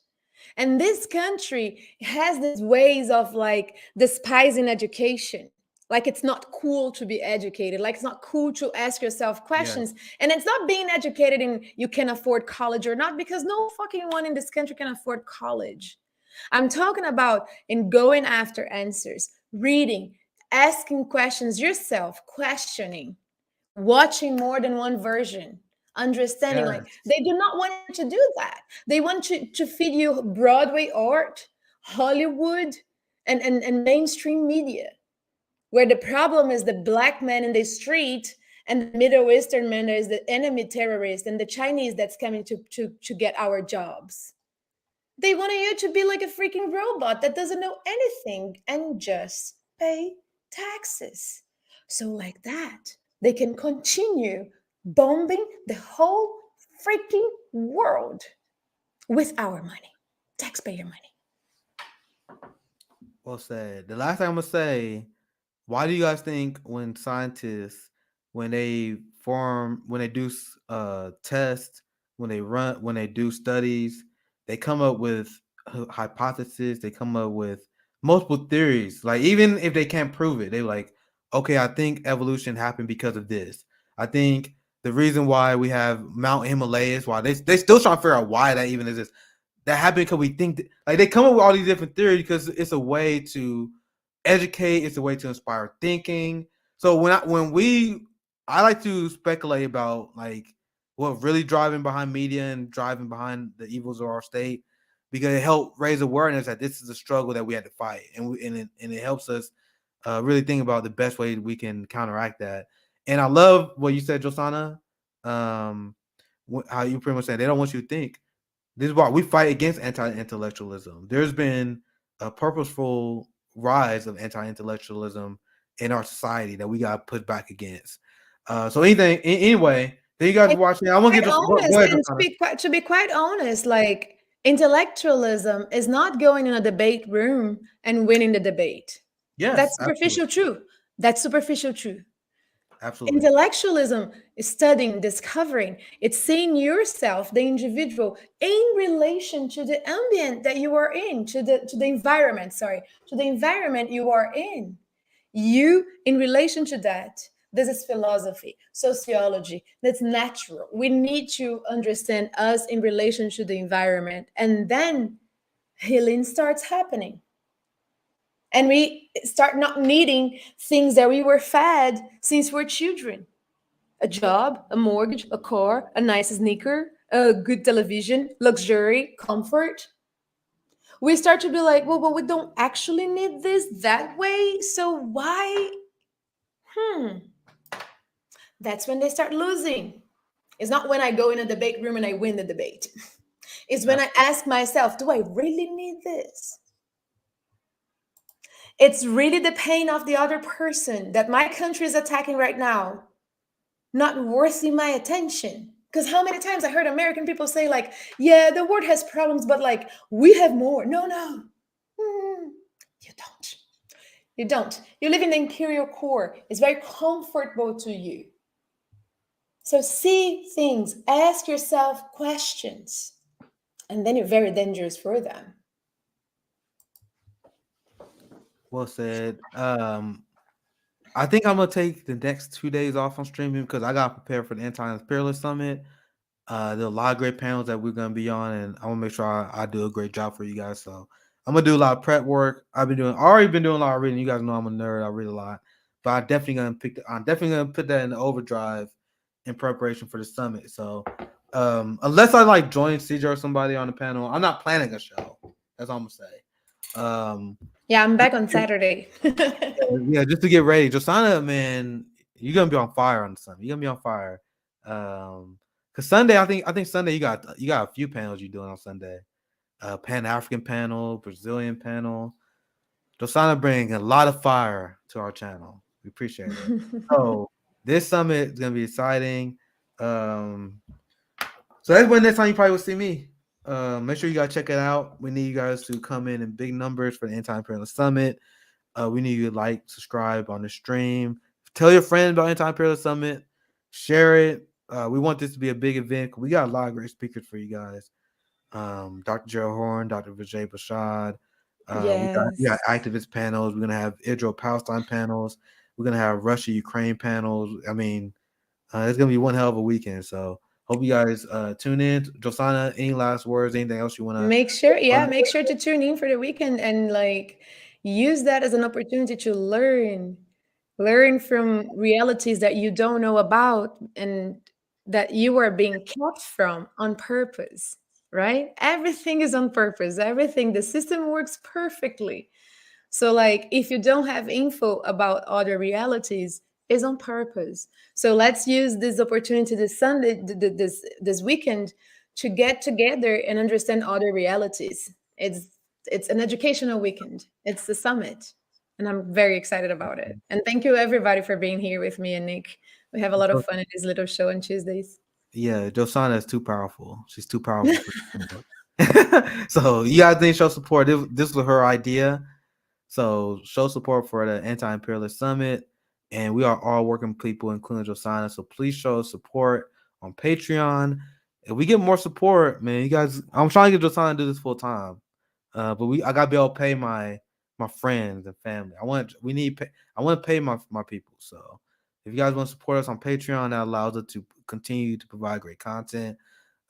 And this country has these ways of like despising education. Like it's not cool to be educated. Like it's not cool to ask yourself questions. Yes. And it's not being educated in you can afford college or not, because no fucking one in this country can afford college. I'm talking about in going after answers, reading, asking questions yourself, questioning, watching more than one version, understanding. Like Yes. they do not want you to do that. They want you to feed you Broadway art, Hollywood, and mainstream media, where the problem is the black man in the street and the Middle Eastern man that is the enemy terrorist and the Chinese that's coming to get our jobs. They wanted you to be like a freaking robot that doesn't know anything and just pay taxes. So, like that, they can continue bombing the whole freaking world with our money, taxpayer money. Well said. The last thing I'm gonna say, why do you guys think when scientists, when they do tests, when they do studies, they come up with hypotheses, they come up with multiple theories. Like even if they can't prove it, they're like, okay, I think evolution happened because of this. I think the reason why we have Mount Himalayas, why they still trying to figure out why that even exists. That happened because we think like they come up with all these different theories because it's a way to educate, it's a way to inspire thinking. So I like to speculate about like what really driving behind media and driving behind the evils of our state, because it helped raise awareness that this is a struggle that we had to fight, and it helps us really think about the best way we can counteract that. And I love what you said, Josana. How you pretty much said they don't want you to think. This is why we fight against anti-intellectualism. There's been a purposeful rise of anti-intellectualism in our society that we got to push back against. So anyway, then you guys And watching. I want to quite get this. Go honest, ahead, and Josana. to be quite honest, like intellectualism is not going in a debate room and winning the debate. Yes, That's absolutely, superficial true. That's superficial true. absolutely. Intellectualism is studying, discovering. It's seeing yourself, the individual, in relation to the ambient that you are in, to the environment. Sorry, to the environment you are in. You in relation to that. This is philosophy, sociology. That's natural. We need to understand us in relation to the environment, and then healing starts happening. And we start not needing things that we were fed since we're children: a job, a mortgage, a car, a nice sneaker, a good television, luxury, comfort. We start to be like, well, but we don't actually need this that way. So why? Hmm. That's when they start losing. It's not when I go in a debate room and I win the debate. It's when I ask myself, do I really need this? It's really the pain of the other person that my country is attacking right now not worthy my attention. Because how many times I heard American people say, like, yeah, the world has problems, but like, we have more. No, no. You don't. You don't. You live in the imperial core. It's very comfortable to you. So see things, ask yourself questions, and then you're very dangerous for them. Well said. I think I'm gonna take the next 2 days off on streaming because I got prepared for the Anti-Imperialist Summit. There's a lot of great panels that we're gonna be on, and I want to make sure I do a great job for you guys. So I'm gonna do a lot of prep work. Already been doing a lot of reading. You guys know I'm a nerd. I read a lot, but I'm definitely gonna put that in the overdrive in preparation for the summit. So unless I like join CJ or somebody on the panel, I'm not planning a show. That's all I'm gonna say. Yeah, I'm back on Saturday. Yeah, just to get ready. Josana, man, you're gonna be on fire on Sunday. You're gonna be on fire. Cause Sunday, I think Sunday you got a few panels you're doing on Sunday. Pan African panel, Brazilian panel. Josana bring a lot of fire to our channel. We appreciate it. So this summit is gonna be exciting. So that's when next time you probably will see me. Make sure you guys check it out. We need you guys to come in big numbers for the Anti-Imperialist Summit. We need you to like, subscribe on the stream. Tell your friends about Anti-Imperialist Summit. Share it. We want this to be a big event. We got a lot of great speakers for you guys. Dr. Gerald Horn, Dr. Vijay Prashad. We got Yes. activist panels. We're gonna have Israel Palestine panels. We're gonna have Russia Ukraine panels. I mean, it's gonna be one hell of a weekend. So hope you guys tune in. Josana, any last words? Anything else you wanna? Make sure to tune in for the weekend and like use that as an opportunity to learn from realities that you don't know about and that you are being kept from on purpose, right? Everything is on purpose. Everything, the system works perfectly. So, like, if you don't have info about other realities, it's on purpose. So let's use this opportunity this Sunday, this weekend, to get together and understand other realities. It's an educational weekend. It's the summit, and I'm very excited about it. And thank you everybody for being here with me and Nick. We have a lot of fun in this little show on Tuesdays. Yeah, Josana is too powerful. She's too powerful for so you guys need to show support. This was her idea. So show support for the Anti-Imperialist Summit. And we are all working people, including Josana. So please show support on Patreon. If we get more support, man, you guys, I'm trying to get Josana to do this full time. But I gotta be able to pay my friends and family. I want to pay my people. So if you guys want to support us on Patreon, that allows us to continue to provide great content.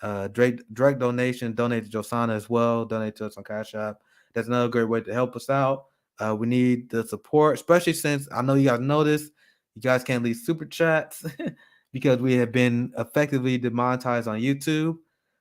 Direct donate to Josana as well. Donate to us on Cash App. That's another great way to help us out. We need the support, especially since I know you guys know this. You guys can't leave super chats because we have been effectively demonetized on YouTube.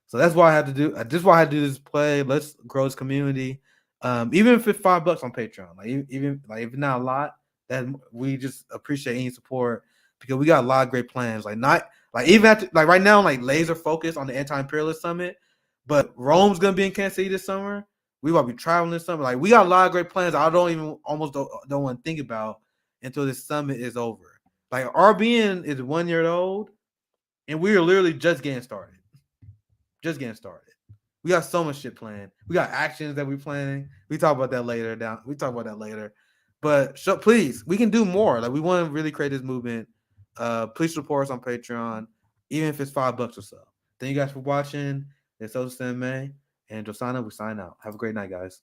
So that's why I had to do. This is why I had to do this play. Let's grow this community. Even if it's $5 on Patreon, like even like if it's not a lot, that we just appreciate any support because we got a lot of great plans. Like not like even at like right now, like laser focused on the Anti-Imperialist Summit, but Rome's gonna be in Kansas City this summer. We will be traveling this summer. Like we got a lot of great plans. I don't even almost don't want to think about until this summit is over. Like our being is 1 year old, and we are literally just getting started. Just getting started. We got so much shit planned. We got actions that we're planning. We talk about that later. But please, we can do more. Like we want to really create this movement. Please support us on Patreon, even if it's $5 or so. Thank you guys for watching. It's SocialistMMA and Josana. We sign out. Have a great night, guys.